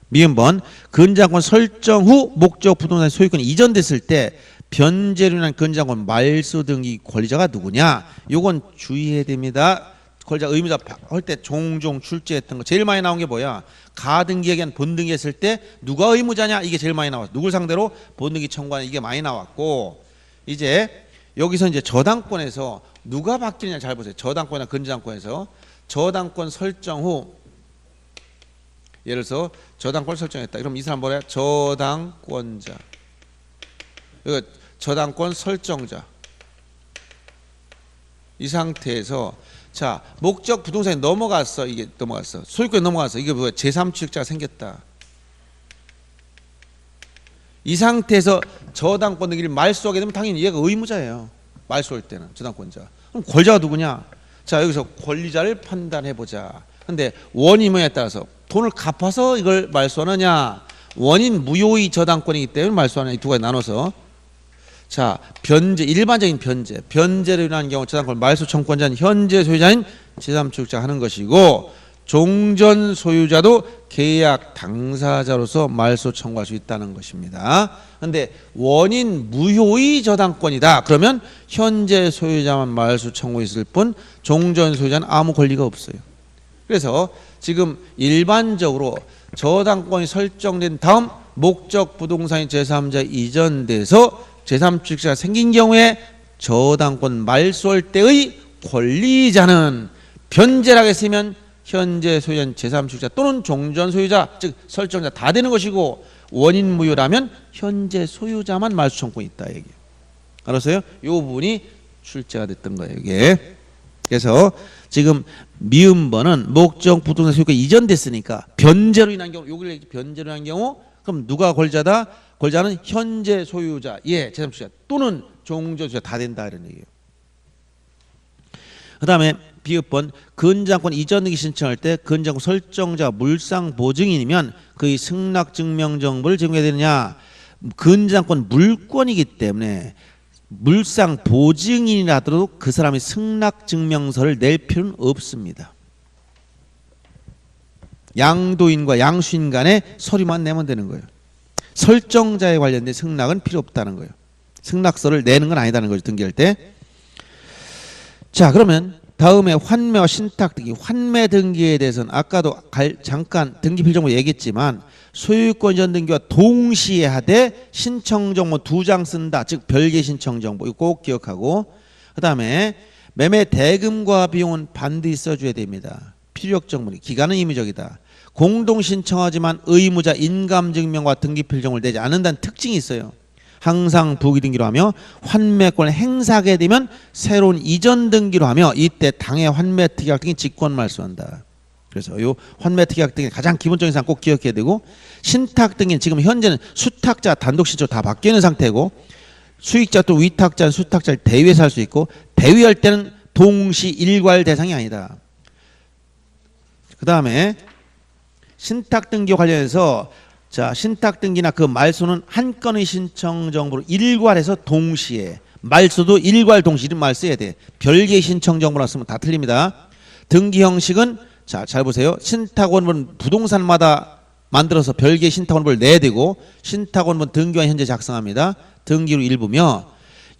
미음번 근저당권 설정 후 목적 부동산 소유권이 이전됐을 때 변제로 인한 근저당권 말소 등기 권리자가 누구냐? 요건 주의해야 됩니다. 권리자 의무자 할 때 종종 출제했던 거 제일 많이 나온 게 뭐야? 가등기에 대한 본등기 했을 때 누가 의무자냐? 이게 제일 많이 나왔어. 누굴 상대로 본등기 청구하는 이게 많이 나왔고, 이제 여기서 이제 저당권에서 누가 바뀌느냐 잘 보세요. 저당권이나 근저당권에서 저당권 설정 후 예를 들어서 저당권 설정했다. 그럼 이 사람 뭐래? 저당권자. 이거 저당권 설정자. 이 상태에서 자 목적 부동산이 넘어갔어. 이게 넘어갔어. 소유권이 넘어갔어. 이게 뭐야? 제3취득자가 생겼다. 이 상태에서 저당권 등기를 말소하게 되면 당연히 얘가 의무자예요. 말소할 때는 저당권자. 그럼 권리자가 누구냐? 자 여기서 권리자를 판단해보자. 근데 원인에 따라서 돈을 갚아서 이걸 말소하느냐, 원인 무효의 저당권이기 때문에 말소하느냐, 이 두 가지 나눠서. 자 변제, 일반적인 변제로 인한 경우 저당권 말소 청구권자는 현재 소유자인 제3취득자가 하는 것이고, 종전 소유자도 계약 당사자로서 말소 청구할 수 있다는 것입니다. 그런데 원인 무효의 저당권이다. 그러면 현재 소유자만 말소 청구했을 뿐 종전 소유자는 아무 권리가 없어요. 그래서 지금 일반적으로 저당권이 설정된 다음 목적 부동산이 제3자 이전돼서 제3주택자가 생긴 경우에 저당권 말소할 때의 권리자는 변제락에 쓰면 현재 소유자는 제3주택자 또는 종전 소유자 즉 설정자 다 되는 것이고 원인 무효라면 현재 소유자만 말소 청구권이 있다 얘기예요. 알았어요? 이 부분이 출제가 됐던 거예요. 이게. 그래서 지금 미음번은 목적 부동산 소유가 이전됐으니까 변제로 인한 경우 여기를 변제로 인한 경우 그럼 누가 권리자다? 권리자는 현재 소유자 예 제3주택자 또는 종전 소유자 다 된다 이런 얘기예요. 그 다음에 비읍번 근저당권 이전 등기 신청할 때 근저당권 설정자 물상 보증인이면 그의 승낙 증명 정보를 제공해야 되느냐. 근저당권 물권이기 때문에 물상 보증인이라 하더라도 그 사람이 승낙 증명서를 낼 필요는 없습니다. 양도인과 양수인 간에 서류만 내면 되는 거예요. 설정자에 관련된 승낙은 필요 없다는 거예요. 승낙서를 내는 건 아니다는 거죠. 등기할 때. 자 그러면 다음에 환매와 신탁 등기. 환매 등기에 대해서는 아까도 잠깐 등기 필정보 얘기했지만 소유권 이전 등기와 동시에 하되 신청정보 2장 쓴다. 즉 별개 신청정보 이거 꼭 기억하고 그 다음에 매매 대금과 비용은 반드시 써줘야 됩니다. 필요적 정보니 기간은 임의적이다. 공동 신청하지만 의무자 인감증명과 등기 필정을 내지 않는다는 특징이 있어요. 항상 부기 등기로 하며 환매권을 행사하게 되면 새로운 이전 등기로 하며 이때 당해 환매 특약 등기 직권 말소한다. 그래서 이 환매 특약 등기 가장 기본적인 사항 꼭 기억해야 되고 신탁 등기는 지금 현재는 수탁자 단독 신청 다 바뀌어 있는 상태고 수익자 또 위탁자는 수탁자를 대위해서 할 수 있고 대위할 때는 동시 일괄 대상이 아니다. 그 다음에 신탁 등기 관련해서 자 신탁 등기나 그 말소는 한 건의 신청 정보로 일괄해서 동시에 말소도 일괄 동시 이런 말 써야 돼. 별개의 신청 정보라 쓰면 다 틀립니다. 등기 형식은 자 잘 보세요. 신탁원본 부동산마다 만들어서 별개의 신탁원본을 내야 되고 신탁원본 등기관 현재 작성합니다. 등기로 일부며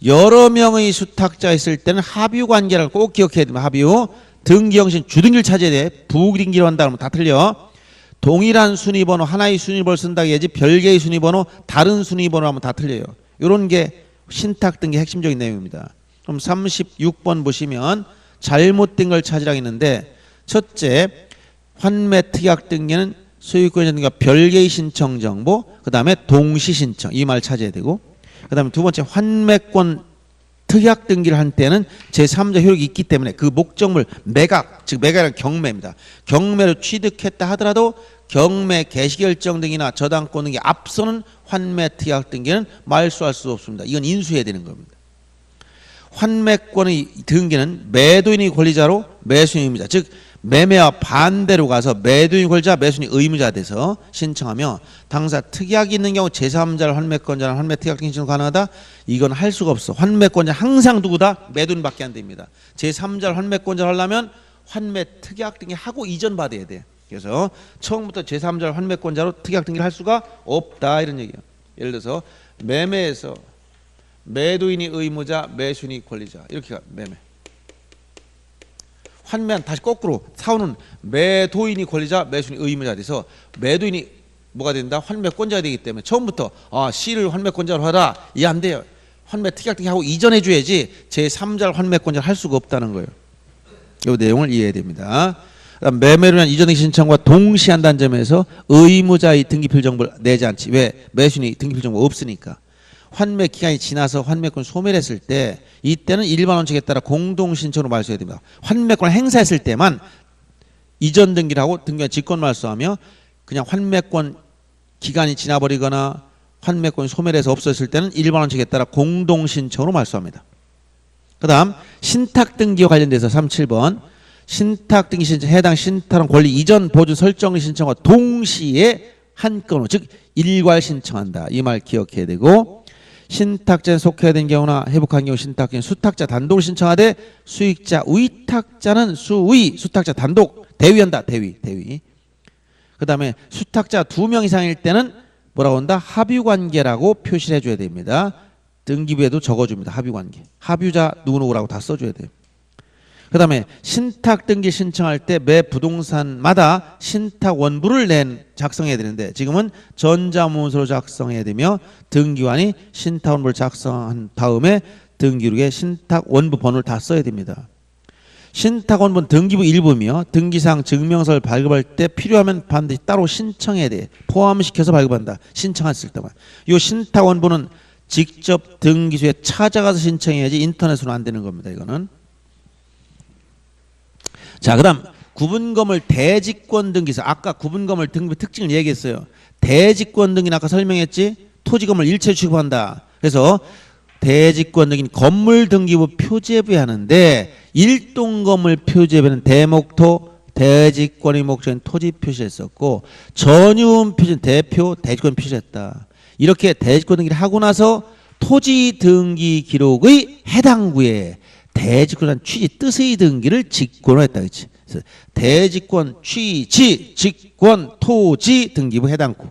여러 명의 수탁자 있을 때는 합유 관계를 꼭 기억해야 됩니다. 합유 등기 형식 주등기를 찾아야 돼. 부등기로 한다 그러면 다 틀려. 동일한 순위번호 하나의 순위번호를 쓴다고 해야지 별개의 순위번호 다른 순위번호 하면 다 틀려요. 이런 게 신탁 등기 핵심적인 내용입니다. 그럼 36번 보시면 잘못된 걸 찾으라고 했는데 첫째 환매 특약 등기는 소유권 이전 등기와 별개의 신청 정보 그 다음에 동시 신청 이 말 찾아야 되고 그 다음에 두 번째 환매권 특약 등기를 한 때는 제3자 효력이 있기 때문에 그 목적물 매각 즉 매각은 경매입니다. 경매로 취득했다 하더라도 경매 개시결정 등이나 저당권 등기 앞서는 환매 특약 등기는 말소할 수 없습니다. 이건 인수해야 되는 겁니다. 환매권의 등기는 매도인이 권리자로 매수인이 의무자 즉 매매와 반대로 가서 매도인이 권리자 매수인이 의무자 돼서 신청하며 당사 특약이 있는 경우 제3자를 환매권자는 환매 특약 등기 신청 가능하다. 이건 할 수가 없어. 환매권자 항상 누구다? 매도인밖에 안 됩니다. 제3자를 환매권자를 하려면 환매 특약 등기 하고 이전 받아야 돼. 그래서 처음부터 제3자를 환매권자로 특약 등기를 할 수가 없다 이런 얘기예요. 예를 들어서 매매에서 매도인이 의무자 매수인이 권리자 이렇게 매매 환매한 다시 거꾸로 사오는 매도인이 권리자 매수인이 의무자 돼서 매도인이 뭐가 된다? 환매권자가 되기 때문에 처음부터 C를 환매권자로 하라 이해 안 돼요. 환매 특약 등기 하고 이전해 줘야지 제3자를 환매권자를 할 수가 없다는 거예요. 이 내용을 이해해야 됩니다. 그다음 매매로 인한 이전 등기 신청과 동시한다는 점에서 의무자의 등기필 정보를 내지 않지. 왜? 매수인이 등기필 정보가 없으니까. 환매 기간이 지나서 환매권 소멸했을 때 이때는 일반 원칙에 따라 공동신청으로 말소해야 됩니다. 환매권을 행사했을 때만 이전 등기를 하고 등기관 직권 말소하며 그냥 환매권 기간이 지나버리거나 환매권이 소멸해서 없어졌을 때는 일반 원칙에 따라 공동신청으로 말소합니다. 그 다음 신탁 등기와 관련돼서 37번 신탁 등기 신청 해당 신탁원 권리 이전 보존 설정 신청과 동시에 한 건으로 즉 일괄 신청한다. 이 말 기억해야 되고 신탁자에 속해야 된 경우나 회복한 경우 신탁자는 수탁자 단독을 신청하되 수익자 위탁자는 수의 수탁자 단독 대위한다. 대위 그 다음에 수탁자 2명 이상일 때는 뭐라고 한다? 합유관계라고 표시를 해줘야 됩니다. 등기부에도 적어줍니다. 합유관계. 합유자 누구누구라고 다 써줘야 돼요. 그 다음에 신탁 등기 신청할 때 매 부동산마다 신탁 원부를 작성해야 되는데 지금은 전자문서로 작성해야 되며 등기관이 신탁 원부를 작성한 다음에 등기록에 신탁 원부 번호를 다 써야 됩니다. 신탁 원부는 등기부 일부며 등기상 증명서를 발급할 때 필요하면 반드시 따로 신청해야 돼. 포함시켜서 발급한다. 신청했을 때만. 이 신탁 원부는 직접 등기소에 찾아가서 신청해야지 인터넷으로 안 되는 겁니다. 이거는. 자, 그다음 구분건물 대지권 등기서. 아까 구분건물 등기 특징을 얘기했어요. 대지권 등기는 아까 설명했지. 토지건물 일체 취급한다. 그래서 대지권 등기는 건물 등기부 표제부에 하는데 일동건물 표제부에는 대목토 대지권의 목적인 토지 표시했었고 전유음 표시는 대표 대지권 표시했다. 이렇게 대지권 등기를 하고 나서 토지 등기 기록의 해당 구에 대지권이라는 취지 뜻의 등기를 직권을 했다. 그렇지? 그래서 대지권 취지 직권 토지 등기부 해당 구.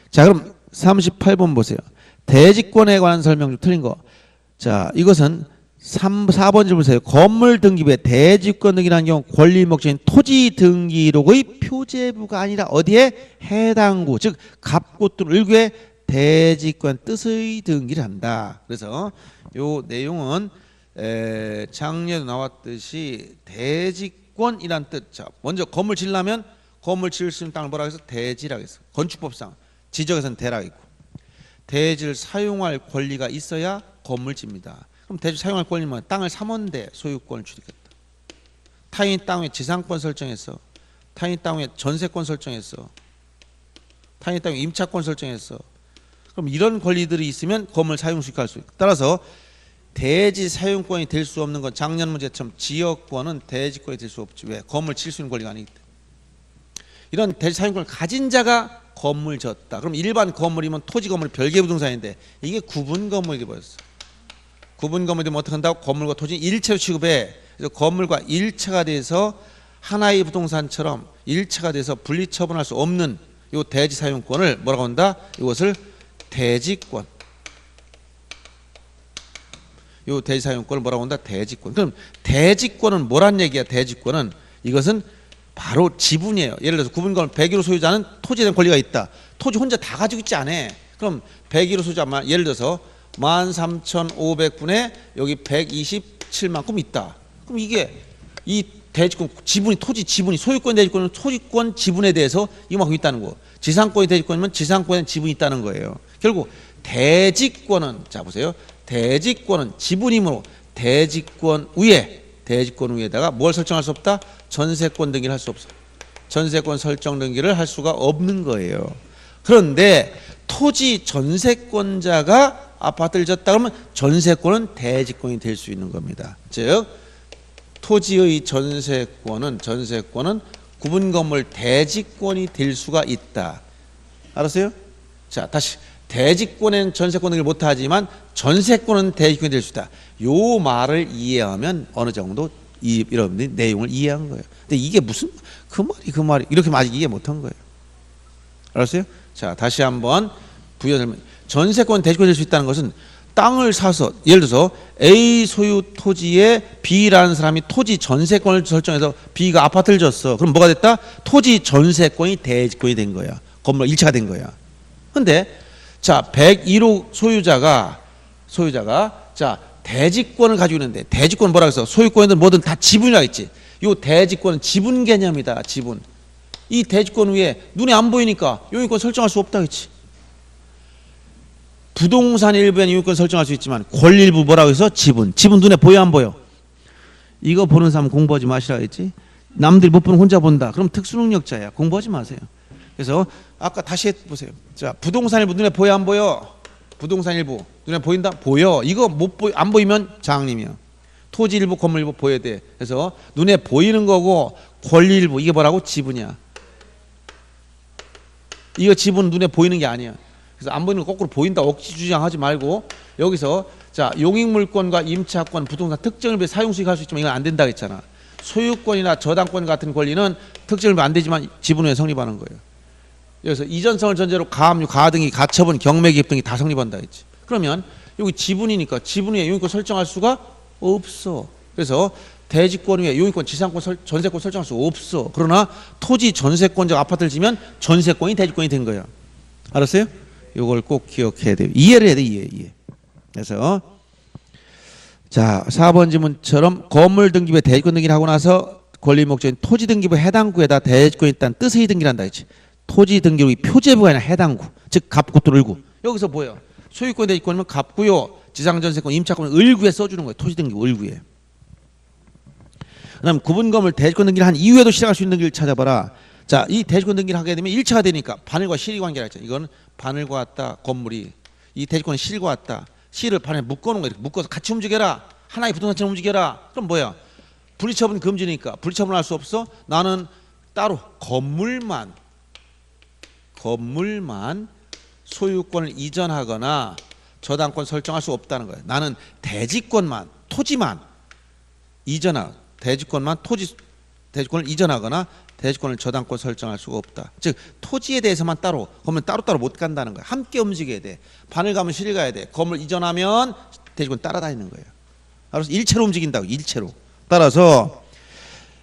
자, 그럼 38번 보세요. 대지권에 관한 설명 좀 틀린 거. 자, 이것은 4번 줄 보세요. 건물 등기부에 대지권 등기라는 경우 권리 목적인 토지 등기록의 표제부가 아니라 어디에 해당구, 즉 갑구 또는 을구에 대지권 뜻의 등기를 한다. 그래서 요 내용은 작년에 나왔듯이 대지권이란 뜻. 자, 먼저 건물 지으려면 건물 지을 수 있는 땅을 뭐라고 해서 대지라고 했어. 건축법상 지적에서는 대라고 있고 대지를 사용할 권리가 있어야 건물 집니다. 그럼 대지 사용할 권리는 땅을 삼원대 소유권을 취득했다. 타인 땅 위에 지상권 설정했어. 타인 땅 위에 전세권 설정했어. 타인 땅 위에 임차권 설정했어. 그럼 이런 권리들이 있으면 건물 사용 수익할 수 있고. 따라서 대지 사용권이 될 수 없는 건 작년 문제처럼 지역권은 대지권이 될 수 없지. 왜? 건물 칠 수 있는 권리가 아니기 때문에. 이런 대지 사용권을 가진 자가 건물 졌다. 그럼 일반 건물이면 토지 건물이 별개 부동산인데 이게 구분 건물이 되어버렸어. 구분 건물이 되면 어떻게 한다고? 건물과 토지는 일체로 취급해. 그래서 건물과 일체가 돼서 하나의 부동산처럼 일체가 돼서 분리 처분할 수 없는 이 대지 사용권을 뭐라고 한다? 이것을 대지권. 이 대지 사용권을 뭐라고 한다? 대지권. 그럼 대지권은 뭐란 얘기야? 대지권은 이것은 바로 지분이에요. 예를 들어서 구분건물 101호 소유자는 토지에 대한 권리가 있다. 토지 혼자 다 가지고 있지 않아. 그럼 101호 소유자만 예를 들어서 13,500분에 여기 127만 큼 있다. 그럼 이게 이 대지권 지분이 토지 지분이 소유권 대지권은 토지권 지분에 대해서 이만큼 있다는 거. 지상권이 대지권이면 지상권에 지분이 있다는 거예요. 결국 대지권은 자 보세요. 대지권은 지분이므로 대지권 위에다가 뭘 설정할 수 없다? 전세권 등기를 할 수 없어. 전세권 설정 등기를 할 수가 없는 거예요. 그런데 토지 전세권자가 아파트를 졌다 그러면 전세권은 대지권이 될 수 있는 겁니다. 즉 토지의 전세권은 구분 건물 대지권이 될 수가 있다. 알았어요? 자, 다시 대지권에는 전세권 등기를 못하지만 전세권은 대지권이 될 수 있다. 요 말을 이해하면 어느 정도 여러분들이 내용을 이해한 거예요. 근데 이게 무슨 그 말이 이렇게 아직 이해 못한 거예요. 알았어요? 자, 다시 한번 부연 전세권 대지권이 될 수 있다는 것은 땅을 사서 예를 들어서 A 소유 토지에 B라는 사람이 토지 전세권을 설정해서 B가 아파트를 줬어. 그럼 뭐가 됐다? 토지 전세권이 대지권이 된 거야. 건물 일체가 된 거야. 근데 자 101호 소유자가 자 대지권을 가지고 있는데 대지권은 뭐라고 해서 소유권이든 뭐든 다 지분이라고 했지. 이 대지권은 지분 개념이다. 지분. 이 대지권 위에 눈에 안 보이니까 용익권 설정할 수 없다 그랬지. 부동산 일부엔 용익권 설정할 수 있지만 권리 일부 뭐라고 해서 지분 눈에 보여 안 보여? 이거 보는 사람 공부하지 마시라 했지. 남들이 못 보는 혼자 본다. 그럼 특수능력자야. 공부하지 마세요. 그래서 아까 다시 해보세요. 자, 부동산 일부 눈에 보여 안 보여? 부동산 일부 눈에 보인다? 보여. 이거 안 보이면 장님이야. 토지 일부 건물 일부 보여야 돼. 그래서 눈에 보이는 거고 권리 일부 이게 뭐라고? 지분이야. 이거 지분 눈에 보이는 게 아니야. 그래서 안 보이는 거 거꾸로 보인다 억지 주장하지 말고 여기서 자 용익물권과 임차권 부동산 특정을 위해 사용수익 할 수 있지만 이건 안 된다 했잖아. 소유권이나 저당권 같은 권리는 특징을 안 되지만 지분 후에 성립하는 거예요. 그래서 이전성을 전제로 가압류, 가등기, 가처분, 경매기입 등이 다 성립한다 했지. 그러면 여기 지분이니까 지분 후에 용익권 설정할 수가 없어. 그래서 대지권 위에 용익권, 지상권, 전세권 설정할 수 없어. 그러나 토지 전세권적 아파트를 지면 전세권이 대지권이 된 거야. 알았어요? 이걸 꼭 기억해야 돼요. 이해를 해야 돼, 이해. 그래서 자, 4번 지문처럼 건물 등기부에 대지권 등기를 하고 나서 권리 목적인 토지 등기부 해당 구에다 대지권이 있다는 뜻의 등기를 한다 했지. 토지 등기부 표제부가 아니라 해당 구, 즉 갑구 또는 을구. 여기서 뭐예요? 소유권 대지권이면 갑구요, 지상전세권, 임차권은 을구에 써주는 거예요. 토지 등기부 을구에. 그다음 구분건물 대지권 등기를 한 이후에도 실행할 수 있는 등기를 찾아봐라. 자, 이 대지권 등기를 하게 되면 1차가 되니까 바늘과 실이 관계라 했죠. 이건 바늘과 같다, 건물이. 이 대지권은 실과 같다. 실을 바늘에 묶어놓은 거야. 이렇게 묶어서 같이 움직여라. 하나의 부동산처럼 움직여라. 그럼 뭐야? 분리처분 금지니까 분리처분을 할 수 없어. 나는 따로 건물만 소유권을 이전하거나 저당권 설정할 수 없다는 거예요. 나는 대지권만, 토지만 대지권을 이전하거나 대지권을 저당권 설정할 수가 없다. 즉 토지에 대해서만 따로, 건물 따로따로 못 간다는 거야. 함께 움직여야 돼. 바늘 가면 실이 가야 돼. 건물 이전하면 대지권 따라다니는 거예요. 알아서 일체로 움직인다고, 일체로. 따라서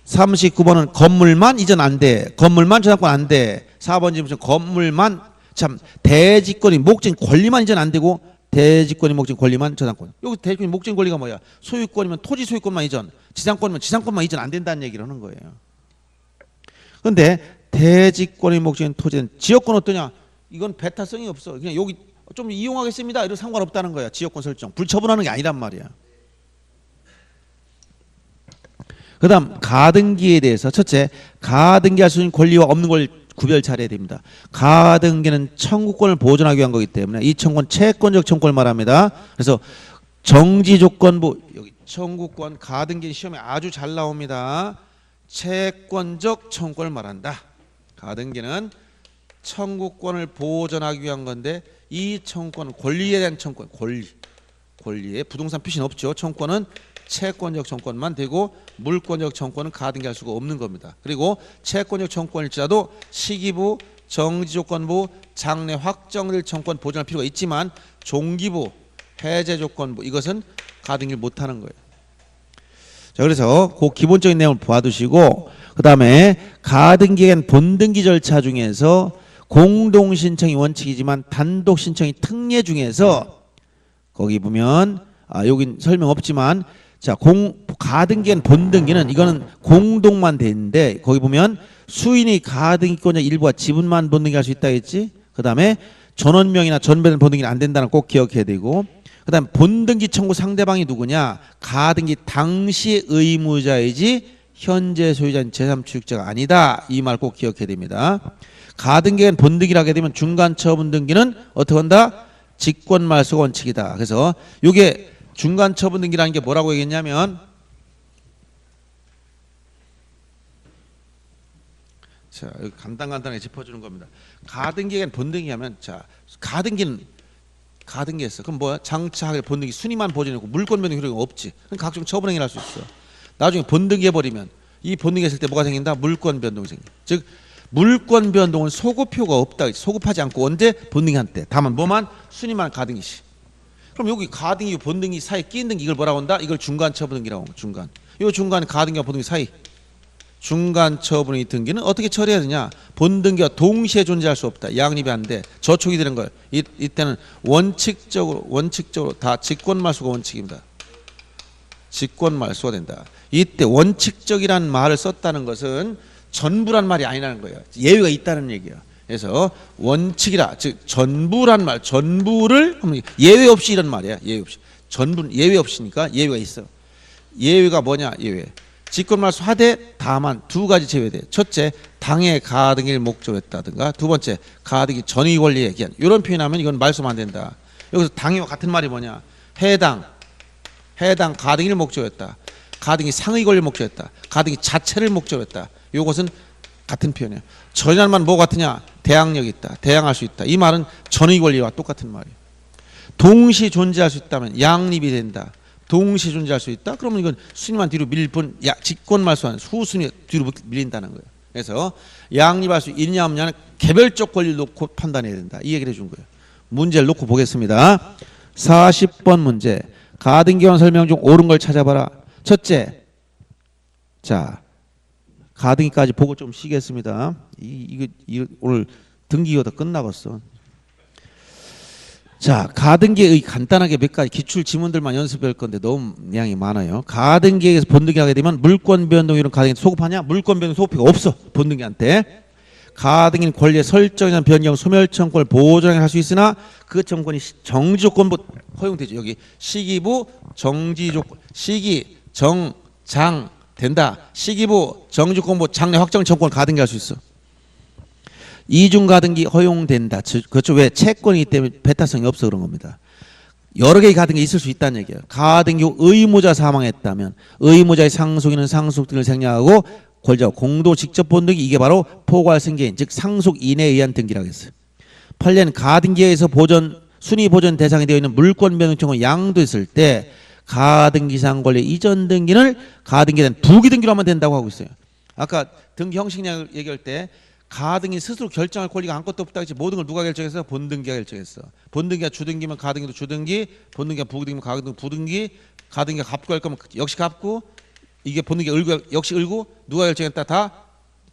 39번은 건물만 이전 안 돼. 건물만 저당권 안 돼. 4번 질문 건물만, 참 대지권이 목적인 권리만 이전 안 되고 대지권이 목적인 권리만 저당권. 여기 대지권이 목적인 권리가 뭐야? 소유권이면 토지 소유권만 이전, 지상권이면 지상권만 이전 안 된다는 얘기를 하는 거예요. 그런데 대지권이 목적인 토지는 지역권 어떠냐? 이건 배타성이 없어. 그냥 여기 좀 이용하겠습니다. 이런 상관없다는 거야. 지역권 설정. 불처분하는 게 아니란 말이야. 그 다음 가등기에 대해서 첫째, 가등기할 수 있는 권리와 없는 걸 구별 잘해야 됩니다. 가등기는 청구권을 보존하기 위한 거기 때문에 이 청구권 채권적 청구권을 말합니다. 그래서 정지조건부, 여기 청구권 가등기 시험에 아주 잘 나옵니다. 채권적 청구권을 말한다. 가등기는 청구권을 보존하기 위한 건데 이 청구권은 권리에 대한 청구권, 권리에 부동산 표시는 없죠. 청구권은 채권적 청구권만 되고 물권적 청구권은 가등기할 수가 없는 겁니다. 그리고 채권적 청구권일지라도 시기부, 정지조건부, 장래 확정될 청구권 보존할 필요가 있지만 종기부, 해제조건부 이것은 가등기를 못하는 거예요. 자, 그래서 그 기본적인 내용을 봐두시고 그 다음에 가등기엔 본등기 절차 중에서 공동신청이 원칙이지만 단독신청이 특례 중에서 거기 보면 여긴 설명 없지만 자, 가등기엔 본등기는 이거는 공동만 되는데 거기 보면 수인이 가등기권자 일부와 지분만 본등기할 수 있다 했지. 그 다음에 전원명이나 전배는 본등기는 안 된다는 꼭 기억해야 되고 그 다음에 본등기 청구 상대방이 누구냐? 가등기 당시 의무자이지 현재 소유자인 제3취득자가 아니다. 이 말 꼭 기억해야 됩니다. 가등기엔 본등기를 하게 되면 중간처분 등기는 어떻게 한다? 직권말소 원칙이다. 그래서 이게 중간처분 등기라는 게 뭐라고 얘기했냐면 자, 여기 간단하게 짚어주는 겁니다. 가등기엔 본등기 하면 자, 가등기는 가등기했어. 그럼 뭐야? 장차하게 본등기 순위만 보존하고 물권 변동 효력이 없지. 그럼 각종 처분 행위를 할 수 있어. 나중에 본등기 해버리면 이 본등기 했을 때 뭐가 생긴다? 물권 변동이 생겨. 즉 물권 변동은 소급효가 없다. 소급하지 않고 언제? 본등기 한 때. 다만 뭐만? 순위만 가등기시. 그럼 여기 가등기 본등기 사이 끼인 등기 이걸 뭐라고 한다? 이걸 중간 처분 등기라고 합니다. 중간. 이 중간 가등기와 본등기 사이 중간 처분의 등기는 어떻게 처리해야 되냐? 본등기와 동시에 존재할 수 없다. 양립이 안 돼. 저촉이 되는 거예요. 이때는 원칙적으로 다 직권말소가 원칙입니다. 직권말소가 된다. 이때 원칙적이라는 말을 썼다는 것은 전부란 말이 아니라는 거예요. 예외가 있다는 얘기예요. 그래서 원칙이라 즉 전부란 말, 전부를 예외 없이 이런 말이야. 예외 없이. 전부 예외 없이니까 예외가 있어. 예외가 뭐냐? 예외. 직권말소 하되 다만 두 가지 제외돼. 첫째, 당해 가등기를 목적으로 했다든가 두 번째, 가등기 전위 권리에 기한. 이런 표현하면 이건 말소만 안 된다. 여기서 당해와 같은 말이 뭐냐? 해당 가등기를 목적으로 했다. 가등기 상의 권리를 목적으로 했다. 가등기 자체를 목적으로 했다. 이것은 같은 표현이에요. 전이라는 뭐 같으냐? 대항력이 있다. 대항할 수 있다. 이 말은 전의 권리와 똑같은 말이에요. 동시 존재할 수 있다면 양립이 된다. 동시 존재할 수 있다. 그러면 이건 순위만 뒤로 밀릴 뿐 직권말소한 후순위 뒤로 밀린다는 거예요. 그래서 양립할 수 있냐 없냐는 개별적 권리를 놓고 판단해야 된다. 이 얘기를 해준 거예요. 문제를 놓고 보겠습니다. 40번 문제. 가등기원 설명 중 옳은 걸 찾아봐라. 첫째, 자 가등기까지 보고 좀 쉬겠습니다. 이거 오늘 등기가 다 끝나갔어. 자, 가등기의 간단하게 몇 가지 기출 지문들만 연습할 건데 너무 양이 많아요. 가등기에서 본등기하게 되면 물권 변동 이런 가등기 소급하냐? 물권 변동 소급비가 없어. 본등기한테. 가등기는 권리의 설정이나 변경, 소멸청권을 보존할 수 있으나 그 청권이 정지 조건부 허용되죠. 여기 시기부 정지 조건, 시기 정 장 된다. 시기부 정지 조건부 장래 확정 청권 가등기할 수 있어. 이중 가등기 허용된다. 그렇죠. 왜? 채권이기 때문에 배타성이 없어 그런 겁니다. 여러 개의 가등기 있을 수 있다는 얘기예요. 가등기 후 의무자 사망했다면 의무자의 상속인은 상속 등을 생략하고 권리자 공도 직접 본등기 이게 바로 포괄 승계인 즉 상속인에 의한 등기라고 했어요. 8년 가등기에서 보전 순위 보전 대상이 되어 있는 물권 변동 청구 양도했을 때 가등기상 권리 이전 등기를 가등기에 대한 부기 등기로 하면 된다고 하고 있어요. 아까 등기 형식 얘기할 때 가등기 스스로 결정할 권리가 아무것도 없다 했지. 모든 걸 누가 결정했어? 본등기가 결정했어. 본등기가 주등기면 가등기도 주등기, 본등기가 부등기면 가등기도 부등기, 가등기가 갚고 할 거면 역시 갚고, 이게 본등기가 을고 역시 을고, 누가 결정했다? 다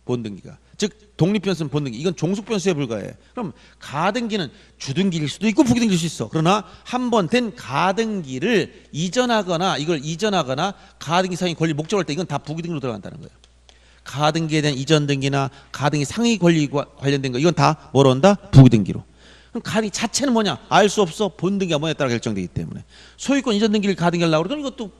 본등기가. 즉 독립변수는 본등기. 이건 종속변수에 불과해. 그럼 가등기는 주등기일 수도 있고 부기등기일 수 있어. 그러나 한 번 된 가등기를 이전하거나 이걸 이전하거나 가등기 상의 권리 목적할 때 이건 다 부기등기로 들어간다는 거예요. 가등기에 대한 이전 등기나 가등기 상위 권리와 관련된 거 이건 다 뭐로 한다? 부기등기로. 그럼 가등기 자체는 뭐냐? 알 수 없어. 본등기가 뭐냐에 따라 결정되기 때문에. 소유권 이전 등기를 가등기하려고 그러면 이것도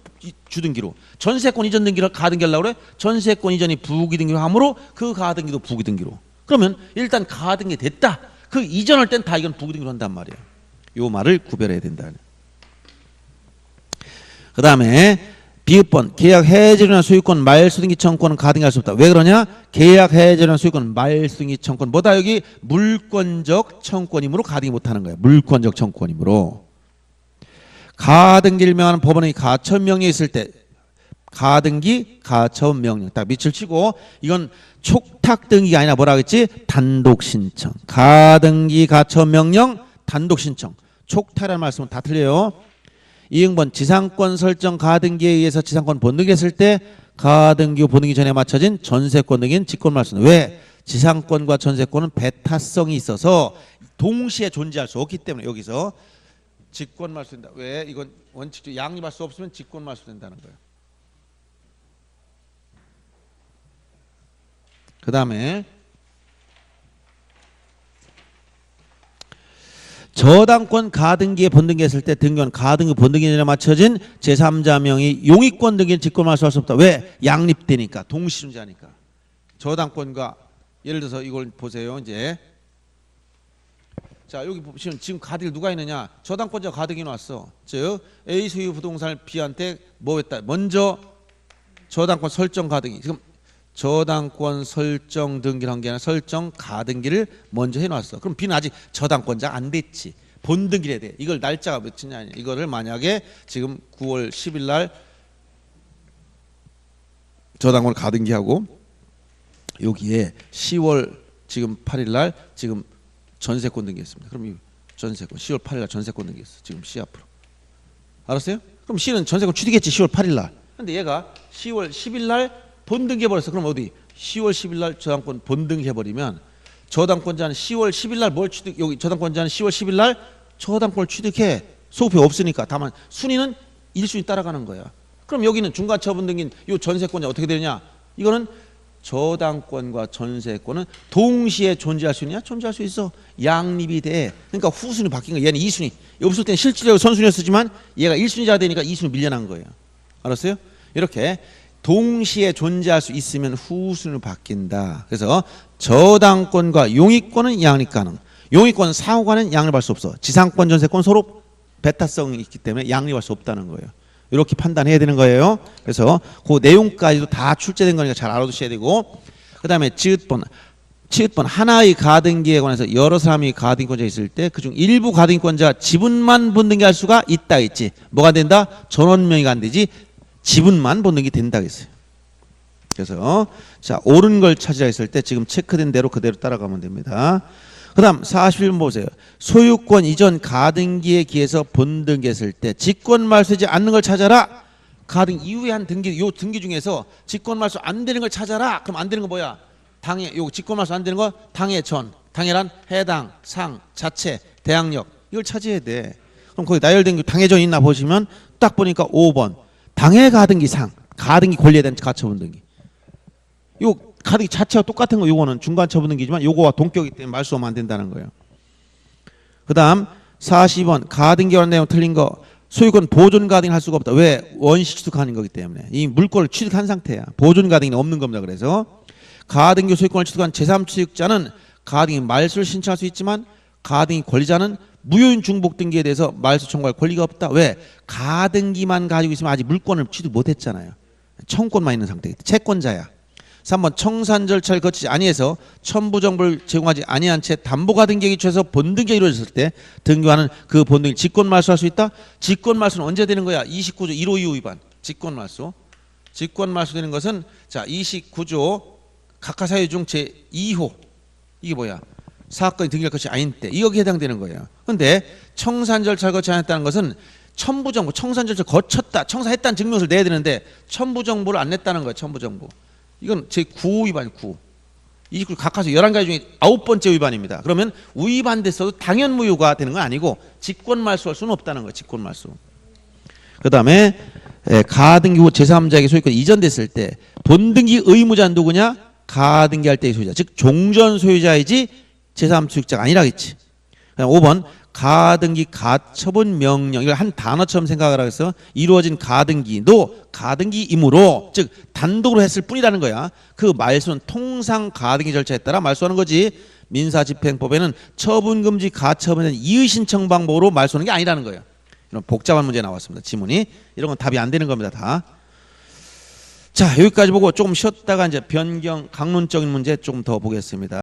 주등기로. 전세권 이전 등기를 가등기하려고 그래? 전세권 이전이 부기등기로 하므로 그 가등기도 부기등기로. 그러면 일단 가등기 됐다. 그 이전할 땐 다 이건 부기등기로 한단 말이에요. 요 말을 구별해야 된다. 그 다음에 비읍번 계약 해지료나 소유권 말소등기 청구권은 가등기할 수 없다. 왜 그러냐? 계약 해지료나 소유권 말소등기 청구권 뭐다? 여기 물권적 청구권이므로 가등기 못하는 거예요. 물권적 청구권이므로. 가등기를 명하는 법원의 가처명령이 있을 때 가등기 가처명령 딱 밑을 치고 이건 촉탁등기가 아니라 뭐라 그랬지? 단독신청. 가등기 가처명령 단독신청. 촉탁이라는 말씀은 다 틀려요. 이응번 지상권 설정 가등기에 의해서 지상권 본등기했을 때 가등기 후 본등기 전에 맞춰진 전세권 등기는 직권 말씀. 왜? 지상권과 전세권은 배타성이 있어서 동시에 존재할 수 없기 때문에 여기서 직권 말소된다. 왜? 이건 원칙적으로 양립할 수 없으면 직권 말소된다는 거예요. 그 다음에 저당권 가등기에 본등기했을 때 등기원 가등기 본등기 전에 맞춰진 제3자 명의 용의권 등기는 직권 말소할 수 없다. 왜? 양립되니까 동시 존재하니까. 저당권과 예를 들어서 이걸 보세요. 이제 자 여기 보시면 지금 가등기 누가 있느냐? 저당권자 가등기 나왔어. 즉 A 소유 부동산을 B한테 뭐 했다? 먼저 저당권 설정 가등기. 지금 저당권 설정 등기를 한 게 아니라 설정 가등기를 먼저 해놨어. 그럼 B는 아직 저당권자가 안 됐지. 본등기를 해야 돼. 이걸 날짜가 며칠이냐. 이거를 만약에 지금 9월 10일 날 저당권을 가등기하고 여기에 10월 지금 8일 날 지금 전세권 등기했습니다. 그럼 이 전세권 10월 8일 날 전세권 등기했어. 지금 C 앞으로. 알았어요? 그럼 C는 전세권 취득했지 10월 8일 날. 근데 얘가 10월 10일 날 본등기해버렸어. 그럼 어디? 10월 10일 날 저당권 본등기해버리면 저당권자는 10월 10일 날 뭘 취득? 여기 저당권자는 10월 10일 날 저당권을 취득해. 소급이 없으니까. 다만 순위는 1순위 따라가는 거야. 그럼 여기는 중간처분 등기인 이 전세권자 어떻게 되느냐? 이거는 저당권과 전세권은 동시에 존재할 수 있느냐? 존재할 수 있어. 양립이 돼. 그러니까 후순위 바뀐 거야. 얘는 2순위. 없을 때는 실질적으로 선순위였지만 얘가 1순위자가 되니까 2순위 밀려난 거예요. 알았어요? 이렇게 동시에 존재할 수 있으면 후순위로 바뀐다. 그래서 저당권과 용의권은 양립 가능. 용의권은 상호간은 양립할 수 없어. 지상권, 전세권 서로 배타성이 있기 때문에 양립할 수 없다는 거예요. 이렇게 판단해야 되는 거예요. 그래서 그 내용까지도 다 출제된 거니까 잘 알아두셔야 되고, 그 다음에 지읒번 하나의 가등기에 관해서 여러 사람이 가등기권자가 있을 때 그중 일부 가등기권자 지분만 본등기할 수가 있다 했지. 뭐가 된다? 전원 명의가 안 되지. 지분만 본등기 된다 했어요. 그래서 자, 옳은 걸 찾으라 했을 때 지금 체크된 대로 그대로 따라가면 됩니다. 그다음 41번 보세요. 소유권 이전 가등기에 기해서 본등기했을 때 직권 말소하지 않는 걸 찾아라. 가등 이후에 한 등기, 요 등기 중에서 직권 말소 안 되는 걸 찾아라. 그럼 안 되는 거 뭐야? 당해. 요 직권 말소 안 되는 거 당해 전. 당해란 해당, 상, 자체, 대항력. 이걸 찾아야 돼. 그럼 거기 나열된 게 당해전 있나 보시면 딱 보니까 5번. 당해 가등기 상. 가등기 권리에 대한 가처분 등기. 요 가등기 자체와 똑같은 거 요거는 중간 처분 등기지만 요거와 동격이기 때문에 말소하면 안 된다는 거예요. 그다음 42번 가등기 관련 내용 틀린 거 소유권 보존 가등기 할 수가 없다. 왜? 원시 취득하는 거기 때문에 이 물권을 취득한 상태야. 보존 가등기는 없는 겁니다. 그래서 가등기 소유권을 취득한 제3취득자는 가등기 말소를 신청할 수 있지만 가등기 권리자는 무효인 중복 등기에 대해서 말소 청구할 권리가 없다. 왜? 가등기만 가지고 있으면 아직 물권을 취득 못했잖아요. 청구권만 있는 상태이기 때문에 채권자야. 3번 청산 절차를 거치지 아니해서 첨부 정보를 제공하지 아니한 채 담보가등기에 취해서 본등기가 이루어졌을 때 등기하는 그 본등기 직권 말소할 수 있다. 직권 말소는 언제 되는 거야? 29조 1호 2호 위반. 직권 말소. 직권 말소되는 것은 자 29조 각하 사유 중 제 2호 이게 뭐야? 사건이 등기할 것이 아닌 때 이거에 해당되는 거예요. 그런데 청산 절차를 거치지 않았다는 것은 첨부 정보, 청산 절차를 거쳤다, 청산했다는 증명서를 내야 되는데 첨부 정보를 안 냈다는 거예요. 첨부 정보. 이건 제 9호 위반 9. 29조 각하서 11가지 중에 9번째 위반입니다. 그러면 위반됐어도 당연 무효가 되는 건 아니고 직권 말소할 수는 없다는 거예요. 직권 말소. 그다음에 가등기 후 제3자에게 소유권 이전됐을 때 본등기 의무자는 누구냐? 가등기할 때의 소유자. 즉 종전 소유자이지 제3취득자가 아니라겠지. 5번 가등기 가처분 명령 이걸 한 단어처럼 생각을 하겠어. 이루어진 가등기도 가등기이므로 즉 단독으로 했을 뿐이라는 거야. 그 말소는 통상 가등기 절차에 따라 말소하는 거지. 민사집행법에는 처분금지 가처분에 대한 이의신청 방법으로 말소하는 게 아니라는 거예요. 이런 복잡한 문제 나왔습니다. 지문이 이런 건 답이 안 되는 겁니다. 다. 자 여기까지 보고 조금 쉬었다가 이제 변경 강론적인 문제 조금 더 보겠습니다.